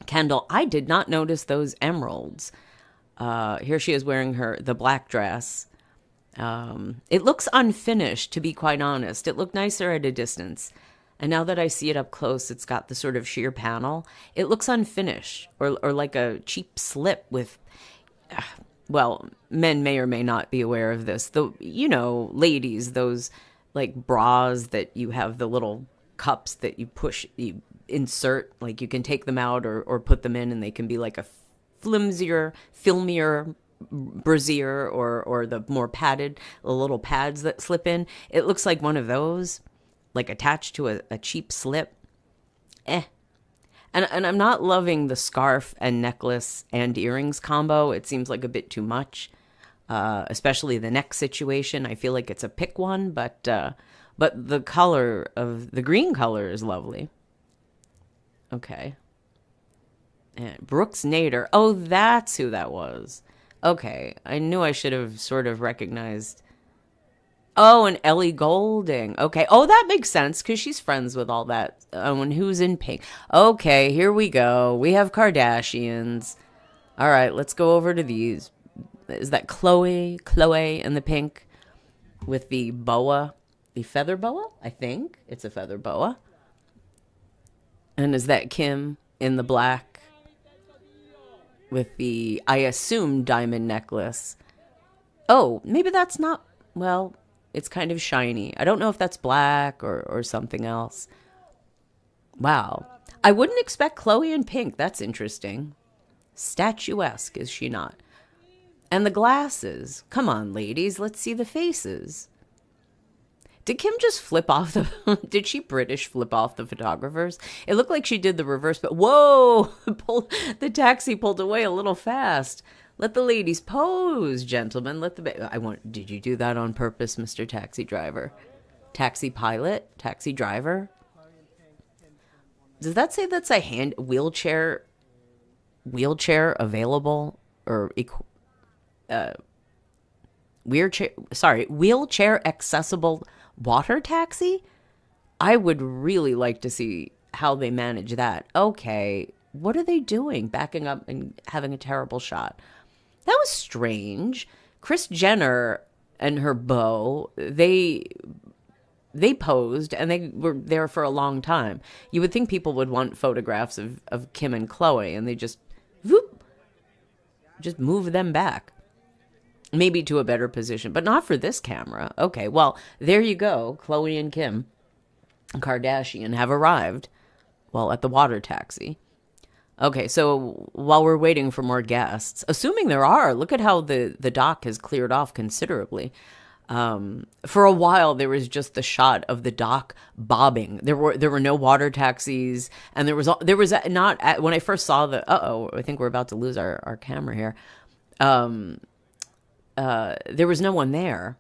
Kendall. I did not notice those emeralds. Here she is wearing the black dress. It looks unfinished, to be quite honest. It looked nicer at a distance. And now that I see it up close, it's got the sort of sheer panel. It looks unfinished, or like a cheap slip with, well, men may or may not be aware of this. Ladies, those like bras that you have the little cups that you insert, like you can take them out or put them in, and they can be like a flimsier, filmier brassiere or the more padded, the little pads that slip in. It looks like one of those, like attached to a cheap slip. And I'm not loving the scarf and necklace and earrings combo. It seems like a bit too much, especially the neck situation. I feel like it's a pick one, but the color of the green color is lovely. Okay. And Brooks Nader. Oh, that's who that was. Okay. I knew I should have sort of recognized. Oh, and Ellie Goulding. Okay. Oh, that makes sense because she's friends with all that. And who's in pink? Okay, here we go. We have Kardashians. All right, let's go over to these. Is that Chloe in the pink with the boa? The feather boa? I think it's a feather boa. And is that Kim in the black with the, I assume, diamond necklace? Oh, maybe that's not, well, it's kind of shiny. I don't know if that's black or something else. Wow. I wouldn't expect Chloe in pink. That's interesting. Statuesque, is she not? And the glasses. Come on, ladies. Let's see the faces. Did Kim just flip off did she British flip off the photographers? It looked like she did the reverse, but whoa, the taxi pulled away a little fast. Let the ladies pose, gentlemen. Did you do that on purpose, Mr. Taxi Driver? Taxi pilot? Taxi driver? Does that say that's a wheelchair available or wheelchair accessible water taxi? I would really like to see how they manage that. Okay, what are they doing? Backing up and having a terrible shot. That was strange. Kris Jenner and her beau, they posed and they were there for a long time. You would think people would want photographs of Kim and Chloe, and they just move them back. Maybe to a better position, but not for this camera. Okay, well, there you go. Chloe and Kim Kardashian have arrived, well, at the water taxi. Okay, so while we're waiting for more guests, assuming there are, look at how the dock has cleared off considerably. For a while, there was just the shot of the dock bobbing. There were no water taxis, and there was not, when I first saw I think we're about to lose our camera here. There was no one there,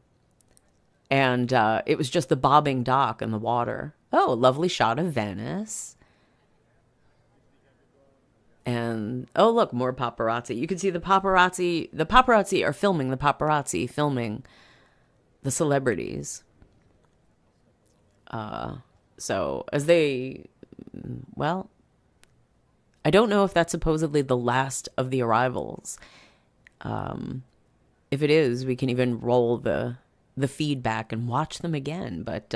and it was just the bobbing dock and the water. Oh, a lovely shot of Venice. And oh, look, more paparazzi. You can see the paparazzi are filming filming the celebrities. So as they, well, I don't know if that's supposedly the last of the arrivals. If it is, we can even roll the feedback and watch them again. But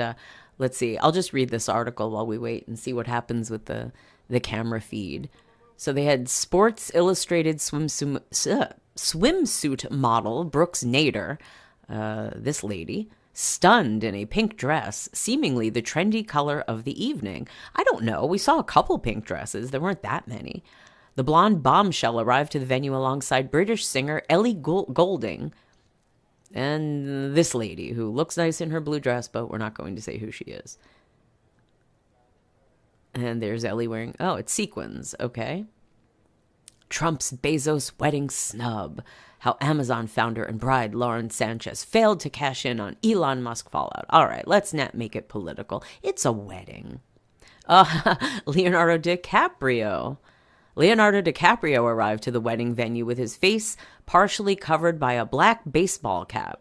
let's see. I'll just read this article while we wait and see what happens with the camera feed. So they had Sports Illustrated swimsuit model Brooks Nader, this lady, stunned in a pink dress, seemingly the trendy color of the evening. I don't know. We saw a couple pink dresses. There weren't that many. The blonde bombshell arrived to the venue alongside British singer Ellie Goulding and this lady who looks nice in her blue dress, but we're not going to say who she is. And there's Ellie wearing, oh, it's sequins, okay. Trump's Bezos wedding snub. How Amazon founder and bride Lauren Sanchez failed to cash in on Elon Musk fallout. All right, let's not make it political. It's a wedding. Leonardo DiCaprio. Leonardo DiCaprio arrived to the wedding venue with his face partially covered by a black baseball cap.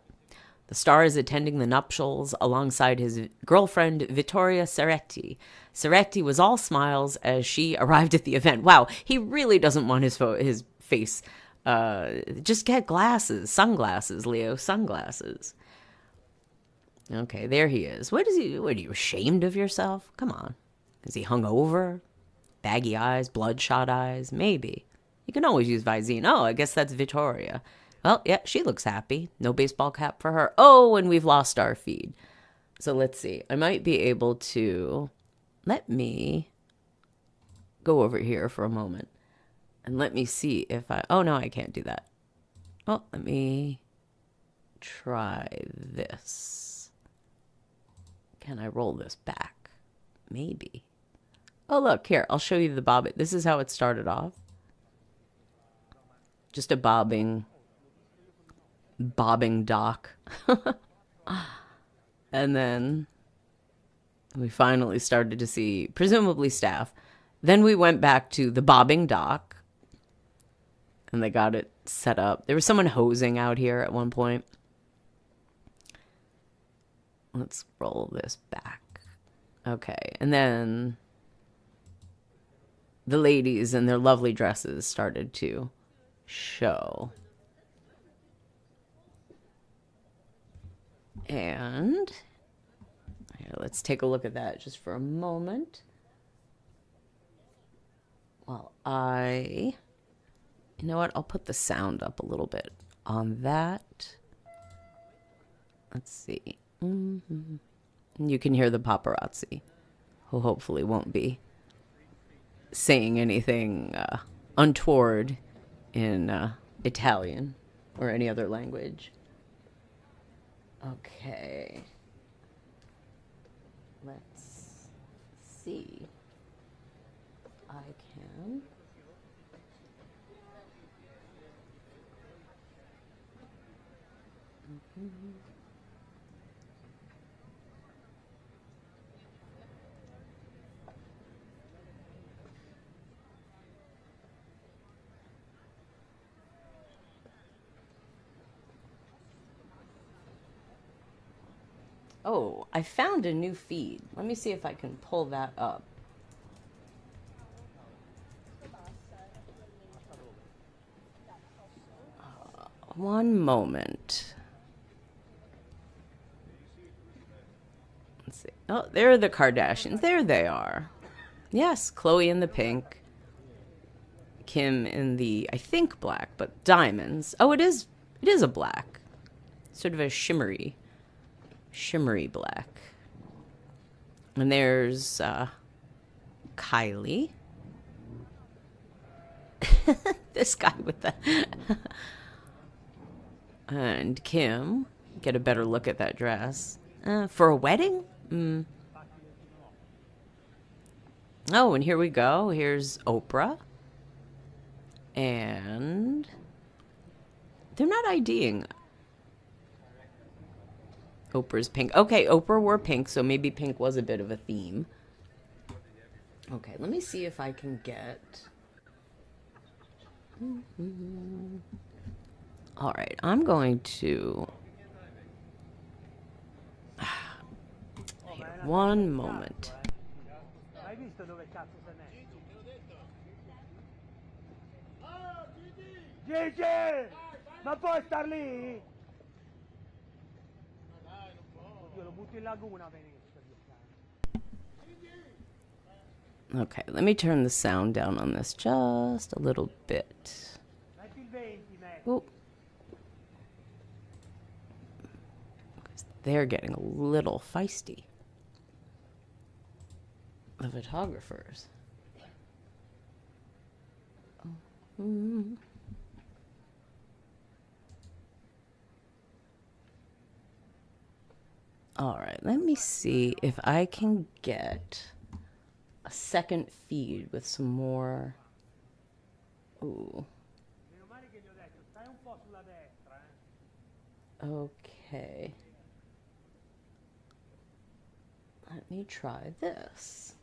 The star is attending the nuptials alongside his girlfriend, Vittoria Ceretti. Ceretti was all smiles as she arrived at the event. Wow, he really doesn't want his face. Just get glasses, sunglasses, Leo, sunglasses. Okay, there he is. What are you, ashamed of yourself? Come on. Is he hungover? Baggy eyes, bloodshot eyes? Maybe. You can always use Visine. Oh, I guess that's Vittoria. Well, yeah, she looks happy. No baseball cap for her. Oh, and we've lost our feed. So let's see. I might be able to... Let me go over here for a moment. And let me see if I... Oh, no, I can't do that. Oh, let me try this. Can I roll this back? Maybe. Oh, look, here. I'll show you the bobbing. This is how it started off. Just a bobbing dock. And then we finally started to see, presumably staff. Then we went back to the bobbing dock. And they got it set up. There was someone hosing out here at one point. Let's roll this back. Okay, and then the ladies in their lovely dresses started to show. And here, let's take a look at that just for a moment. Well, you know what? I'll put the sound up a little bit on that. Let's see. You can hear the paparazzi, who hopefully won't be saying anything untoward in Italian or any other language. Okay. Let's see. I can... Oh, I found a new feed. Let me see if I can pull that up. One moment. Let's see. Oh, there are the Kardashians. There they are. Yes, Khloe in the pink. Kim in the, I think, black, but diamonds. Oh, it is a black. Sort of a shimmery black. And there's Kylie. This guy with the... And Kim. Get a better look at that dress. For a wedding? Oh, and here we go. Here's Oprah. And they're not IDing. Oprah's pink. Okay, Oprah wore pink, so maybe pink was a bit of a theme. Okay, let me see if I can get... All right, I'm going to... Here, one moment. Gigi! Non puoi star lì? Io lo butto in laguna, Venezia. Okay, let me turn the sound down on this just a little bit. Metti il 20, metti. Oh. They're getting a little feisty. The photographers. All right, let me see if I can get a second feed with some more. Ooh. Meno male che gli ho detto, stai un po' sulla destra, Okay. Let me try this.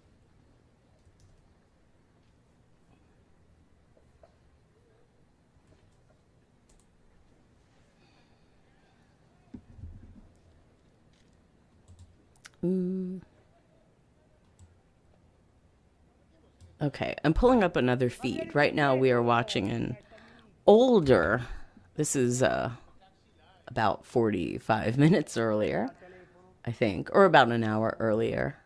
Okay, I'm pulling up another feed. Right now we are watching an older, this is about 45 minutes earlier, I think, or about an hour earlier.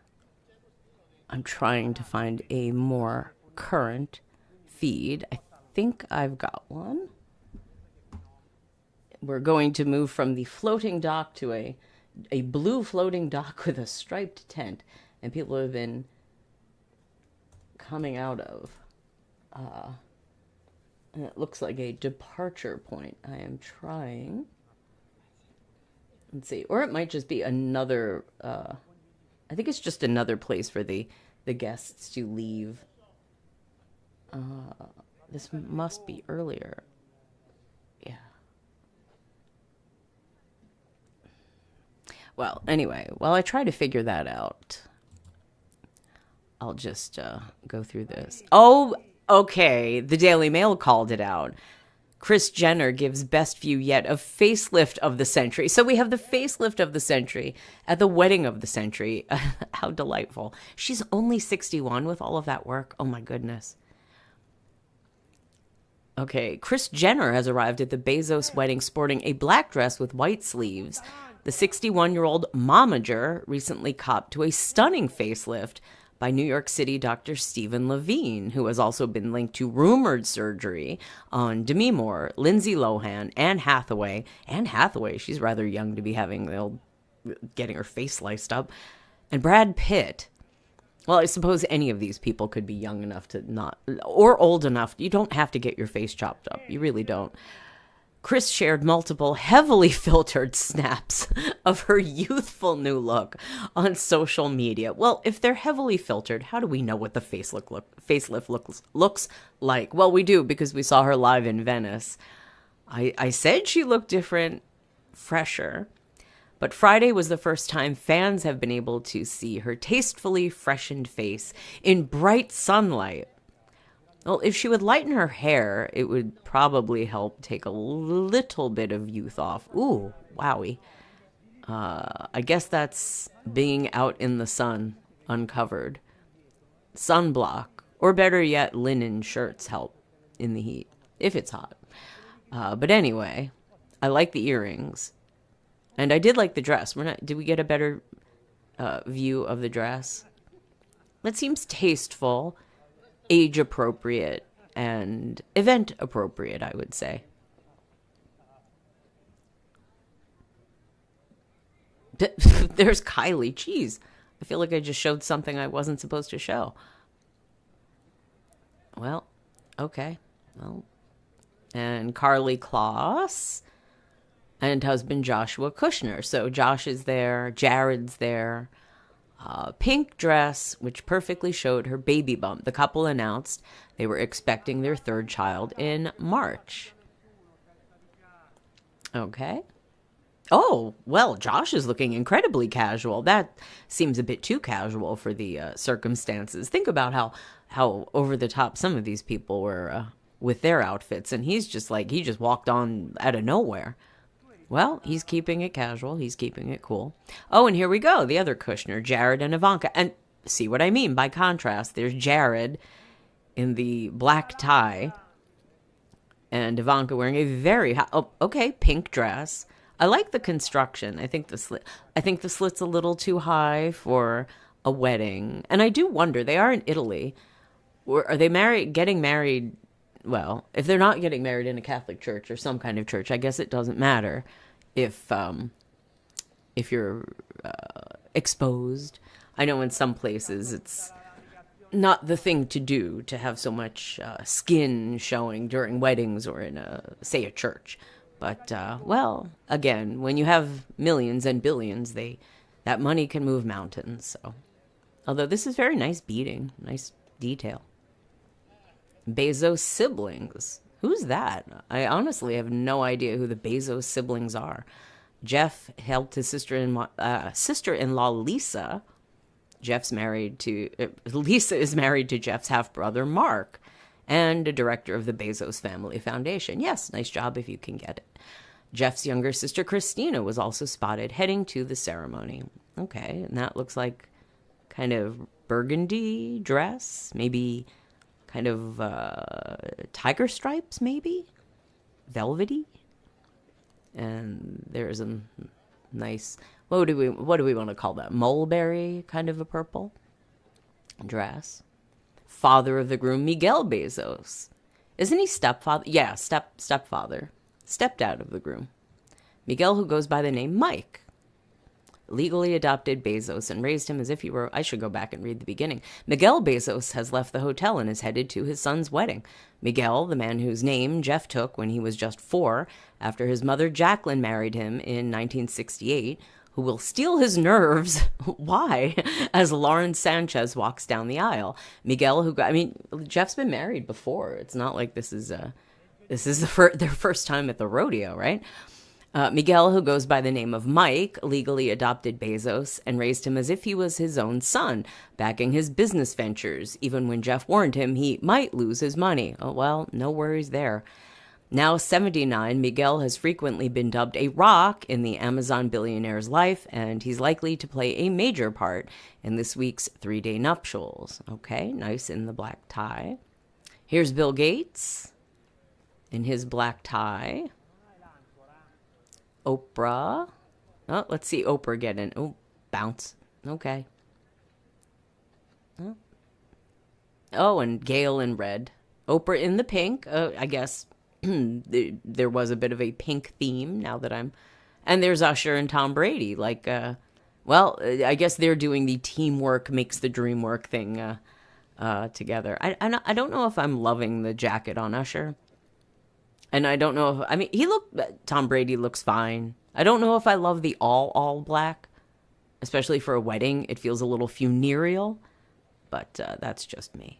I'm trying to find a more current feed. I think I've got one. We're going to move from the floating dock to a blue floating dock with a striped tent, and people have been coming out of. And it looks like a departure point. I am trying. Let's see. Or it might just be another, I think it's just another place for the guests to leave. This must be earlier. Yeah. Well, anyway, while I try to figure that out, I'll just go through this. Oh, okay. The Daily Mail called it out. Kris Jenner gives best view yet of facelift of the century. So we have the facelift of the century at the wedding of the century. How delightful. She's only 61 with all of that work. Oh my goodness. Okay, Kris Jenner has arrived at the Bezos wedding sporting a black dress with white sleeves. The 61-year-old momager recently copped to a stunning facelift by New York City Dr. Stephen Levine, who has also been linked to rumored surgery on Demi Moore, Lindsay Lohan, Anne Hathaway. Anne Hathaway, she's rather young to be having the old, getting her face sliced up. And Brad Pitt. Well, I suppose any of these people could be young enough to not, or old enough. You don't have to get your face chopped up. You really don't. Kris shared multiple heavily filtered snaps of her youthful new look on social media. Well, if they're heavily filtered, how do we know what the facelift looks like? Well, we do because we saw her live in Venice. I said she looked different, fresher. But Friday was the first time fans have been able to see her tastefully freshened face in bright sunlight. Well, if she would lighten her hair, it would probably help take a little bit of youth off. Ooh, wowie. I guess that's being out in the sun, uncovered. Sunblock, or better yet, linen shirts help in the heat, if it's hot. But anyway, I like the earrings. And I did like the dress. Did we get a better view of the dress? It seems tasteful, age appropriate, and event appropriate, I would say. There's Kylie. Jeez. I feel like I just showed something I wasn't supposed to show. Well, okay. Well, and Carly Kloss and husband Joshua Kushner. So Josh is there, Jared's there. Pink dress, which perfectly showed her baby bump. The couple announced they were expecting their third child in March. Okay. Oh, well, Josh is looking incredibly casual. That seems a bit too casual for the circumstances. Think about how over the top some of these people were with their outfits, and he's just like, he just walked on out of nowhere. Well, he's keeping it casual. He's keeping it cool. Oh, and here we go. The other Kushner, Jared and Ivanka. And see what I mean by contrast. There's Jared in the black tie. and Ivanka wearing a very pink dress. I like the construction. I think the slit's a little too high for a wedding. And I do wonder, they are in Italy. Or are they getting married? Well, if they're not getting married in a Catholic church or some kind of church, I guess it doesn't matter if you're exposed. I know in some places it's not the thing to do to have so much skin showing during weddings or in say a church. But well, again, when you have millions and billions, that money can move mountains. So, although this is very nice beading, nice detail. Bezos siblings. Who's that? I honestly have no idea who the Bezos siblings are. Jeff helped his sister-in-law Lisa. Lisa is married to Jeff's half-brother Mark, and a director of the Bezos Family Foundation. Yes, nice job if you can get it. Jeff's younger sister Christina was also spotted heading to the ceremony. Okay, and that looks like kind of burgundy dress, maybe kind of tiger stripes, maybe velvety. And there's a nice, what do we want to call that? Mulberry kind of a purple dress. Father of the groom, Miguel Bezos. Isn't he stepfather? Yeah, stepfather. Stepped out of the groom. Miguel, who goes by the name Mike, legally adopted Bezos and raised him as if he were... I should go back and read the beginning. Miguel Bezos has left the hotel and is headed to his son's wedding. Miguel, the man whose name Jeff took when he was just 4, after his mother Jacqueline married him in 1968, who will steal his nerves. Why? As Lauren Sanchez walks down the aisle. Miguel, Jeff's been married before. It's not like this is their first time at the rodeo, right? Miguel, who goes by the name of Mike, legally adopted Bezos and raised him as if he was his own son, backing his business ventures, even when Jeff warned him he might lose his money. Oh, well, no worries there. Now 79, Miguel has frequently been dubbed a rock in the Amazon billionaire's life, and he's likely to play a major part in this week's 3-day nuptials. Okay, nice in the black tie. Here's Bill Gates in his black tie. Oprah. Oh, let's see Oprah get in. Oh, bounce. Okay. Oh, and Gail in red. Oprah in the pink. I guess there was a bit of a pink theme now that I'm... And there's Usher and Tom Brady. I guess they're doing the teamwork makes the dream work thing together. I don't know if I'm loving the jacket on Usher. And I don't know if... Tom Brady looks fine. I don't know if I love the all black. Especially for a wedding. It feels a little funereal. But that's just me.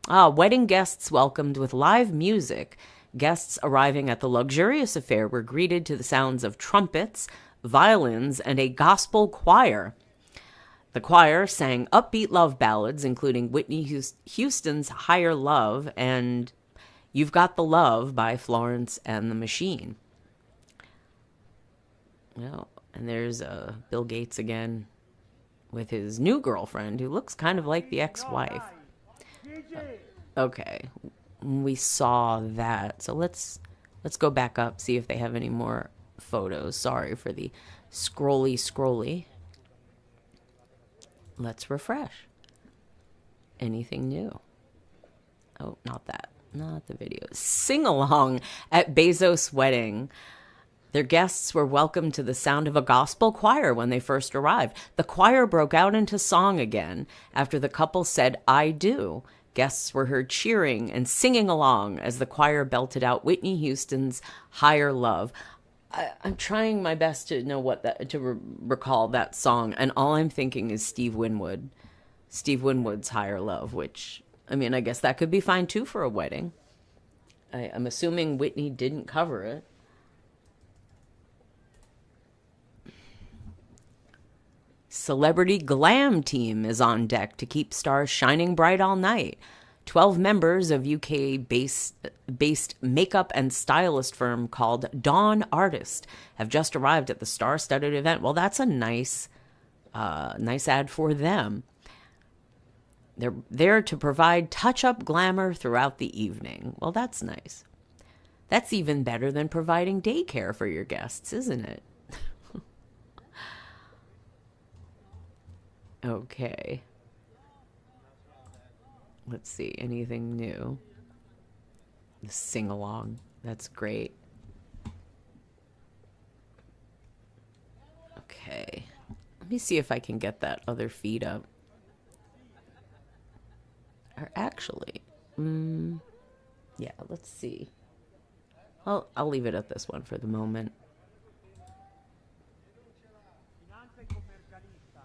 Wedding guests welcomed with live music. Guests arriving at the luxurious affair were greeted to the sounds of trumpets, violins, and a gospel choir. The choir sang upbeat love ballads, including Whitney Houston's Higher Love and You've Got the Love by Florence and the Machine. Well, and there's Bill Gates again with his new girlfriend, who looks kind of like the ex-wife. Okay, we saw that. So let's go back up, see if they have any more photos. Sorry for the scrolly. Let's refresh. Anything new? Oh, not that. Not the video. Sing-along at Bezos' wedding. Their guests were welcomed to the sound of a gospel choir when they first arrived. The choir broke out into song again after the couple said, "I do." Guests were heard cheering and singing along as the choir belted out Whitney Houston's Higher Love. I'm trying my best to know recall that song, and all I'm thinking is Steve Winwood's Higher Love, which, I guess that could be fine too for a wedding. I'm assuming Whitney didn't cover it. Celebrity glam team is on deck to keep stars shining bright all night. 12 members of UK-based makeup and stylist firm called Dawn Artist have just arrived at the star-studded event. Well, that's a nice ad for them. They're there to provide touch-up glamour throughout the evening. Well, that's nice. That's even better than providing daycare for your guests, isn't it? Okay. Let's see. Anything new? The sing along. That's great. Okay. Let me see if I can get that other feed up. Or actually, yeah, let's see. I'll leave it at this one for the moment. Finanza e commercialista.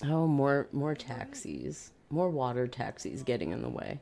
Oh, more taxis. More water taxis getting in the way.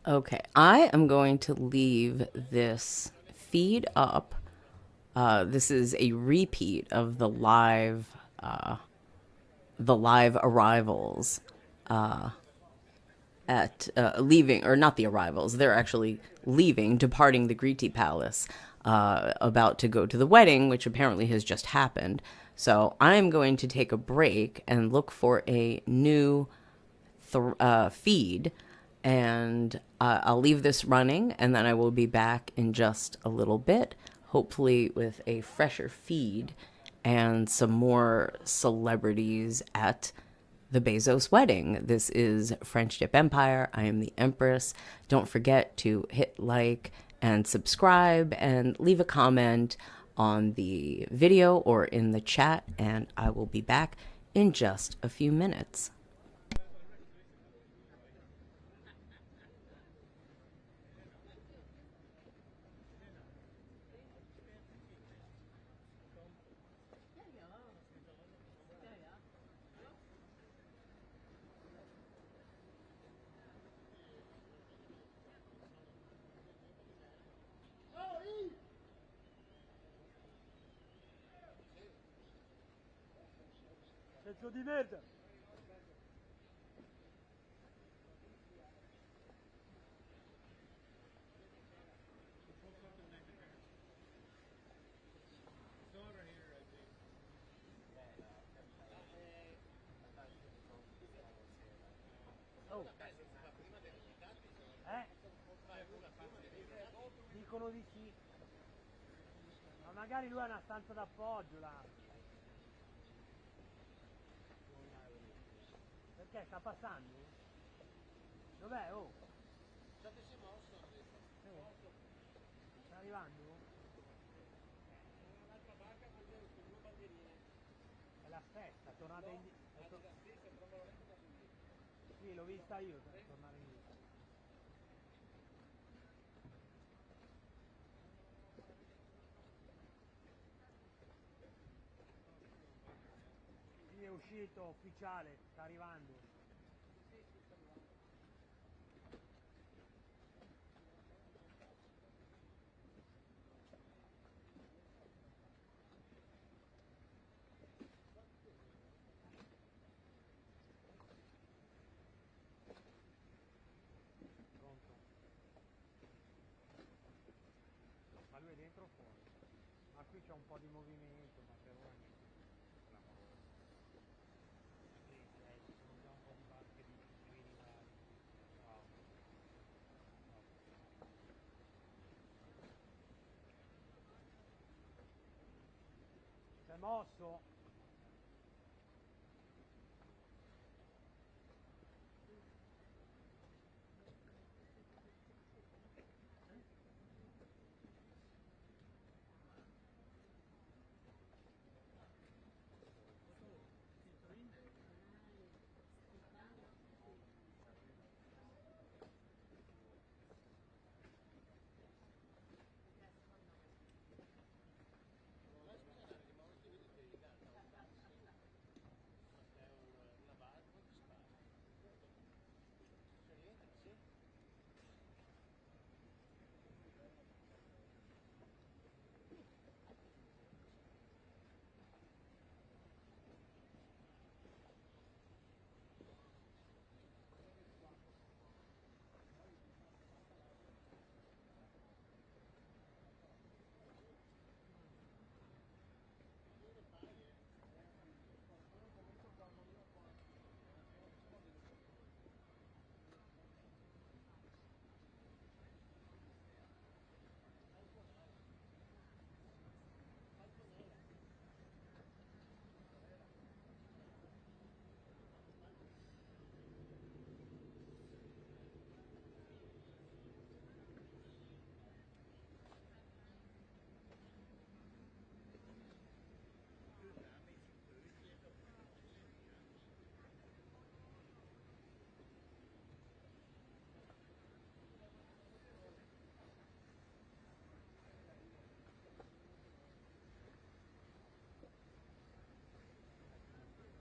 Okay, I am going to leave this feed up. This is a repeat of the live arrivals at leaving, or not the arrivals. They're actually leaving, departing the Griti Palace, about to go to the wedding, which apparently has just happened. So I'm going to take a break and look for a new feed, and I'll leave this running, and then I will be back in just a little bit, hopefully with a fresher feed and some more celebrities at the Bezos wedding. This is French Dip Empire. I am the Empress. Don't forget to hit like and subscribe and leave a comment on the video or in the chat, and I will be back in just a few minutes. Pezzo di merda. Oh. Dicono di sì. Ma magari lui ha una stanza d'appoggio là. Perché sta passando? Dov'è? Oh. Sta arrivando? È la stessa, è tornata in... Sì, l'ho vista io, tornare indietro. è uscito, ufficiale, sta arrivando. Pronto? Ma lui è dentro o fuori? Ma qui c'è un po' di movimento, ma per ora niente. Clamoroso. Sì, ci sono già un po' di barche di treni vari. Wow. Si è mosso?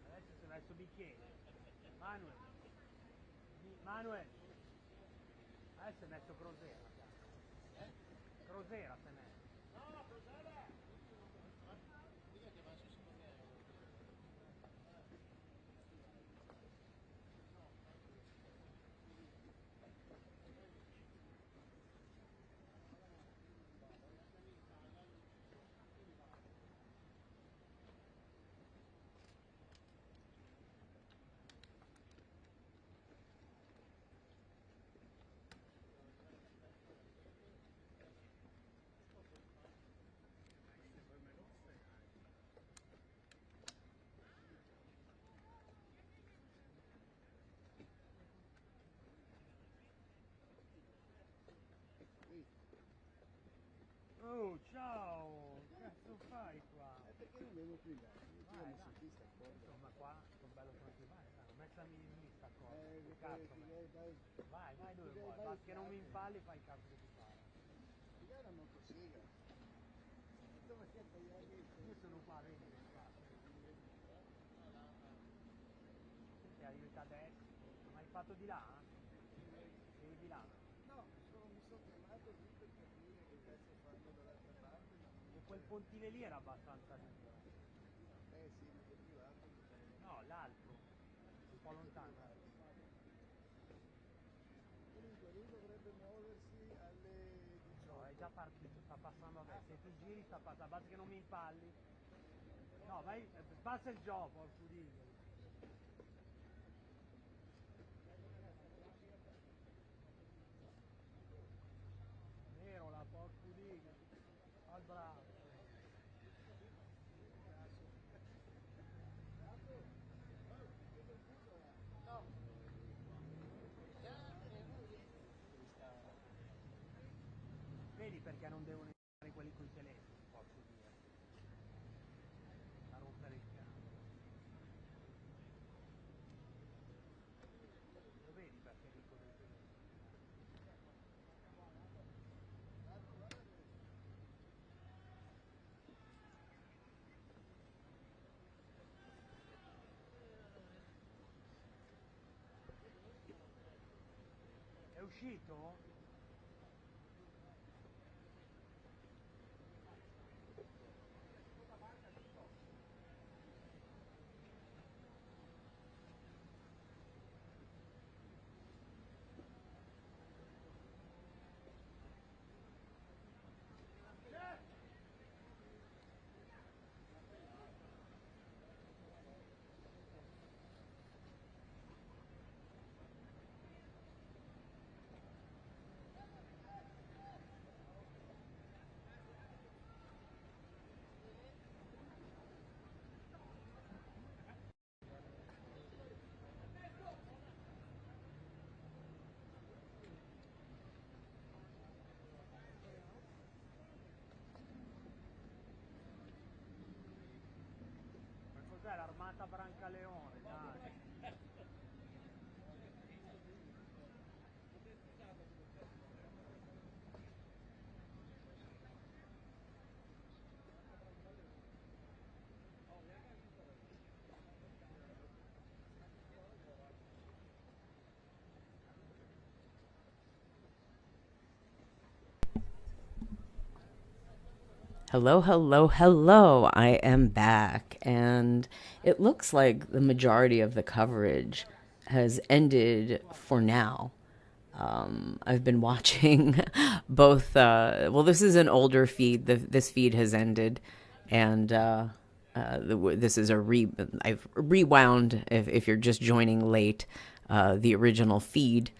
Adesso si è messo bicchiere. Manuel. Manuel. Adesso si è messo crosera. Crosera si è messo. No, cos'era? Dica che va su secondario. Oh, ciao! Che cazzo fai qua? Perché non devo più là? Vai, Mi dai. senti sta cosa? Insomma, qua sono bello tranquillo. Vai, dai, messami in lista cosa. Che Vai, cazzo me. Vai dove vuoi. Basta che non mi impalli, fai il cazzo che ti pare. Io la motosega. Dove siete gli amici? Io sono qua, vedi che faccio. Ti aiuta a destra. Ma hai fatto di là? Devi di là? No, mi sono chiamato qui per capire che cazzo fanno dall'altra parte. E quel pontile lì era abbastanza lungo. Sì, ma è più alto. No, l'altro. Un po' lontano. Comunque lui dovrebbe muoversi alle 18. No, è già partito, sta passando adesso. Se ti giri sta passando, basta che non mi impalli. No, vai, passa il gioco, porco dico. Vero la porco dico. Al bravo. No. Vedi perché non devono entrare quelli con i telefoni, posso dire. A rompere il cazzo. uscito? Ma cos'è l'armata Brancaleone? Dai. Hello, hello, hello. I am back, and it looks like the majority of the coverage has ended for now. I've been watching both. Well, this is an older feed. This feed has ended, and this is a I've rewound. If you're just joining late, the original feed,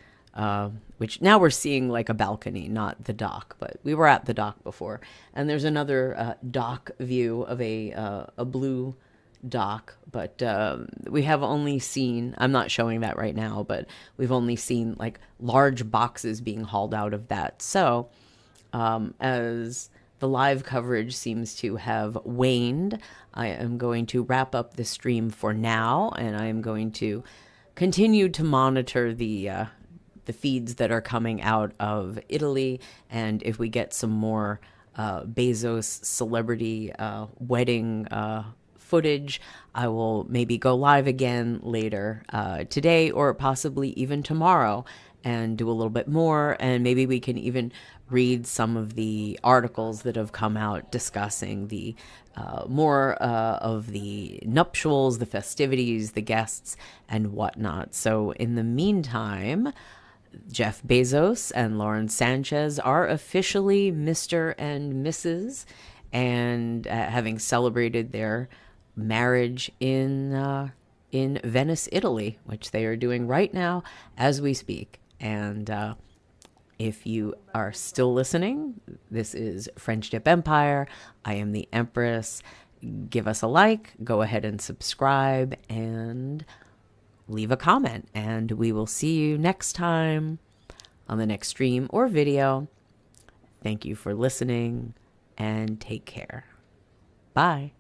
which now we're seeing like a balcony, not the dock, but we were at the dock before. And there's another dock view of a blue dock, but we have only seen, I'm not showing that right now, but we've only seen like large boxes being hauled out of that. So as the live coverage seems to have waned, I am going to wrap up the stream for now, and I am going to continue to monitor the feeds that are coming out of Italy, and if we get some more Bezos celebrity wedding footage, I will maybe go live again later today, or possibly even tomorrow, and do a little bit more, and maybe we can even read some of the articles that have come out discussing the more of the nuptials, the festivities, the guests, and whatnot. So in the meantime, Jeff Bezos and Lauren Sanchez are officially Mr. and Mrs., and having celebrated their marriage in Venice, Italy, which they are doing right now as we speak. And if you are still listening, this is Friendship Empire. I am the Empress. Give us a like, go ahead and subscribe, and leave a comment. And we will see you next time on the next stream or video. Thank you for listening, and take care. Bye.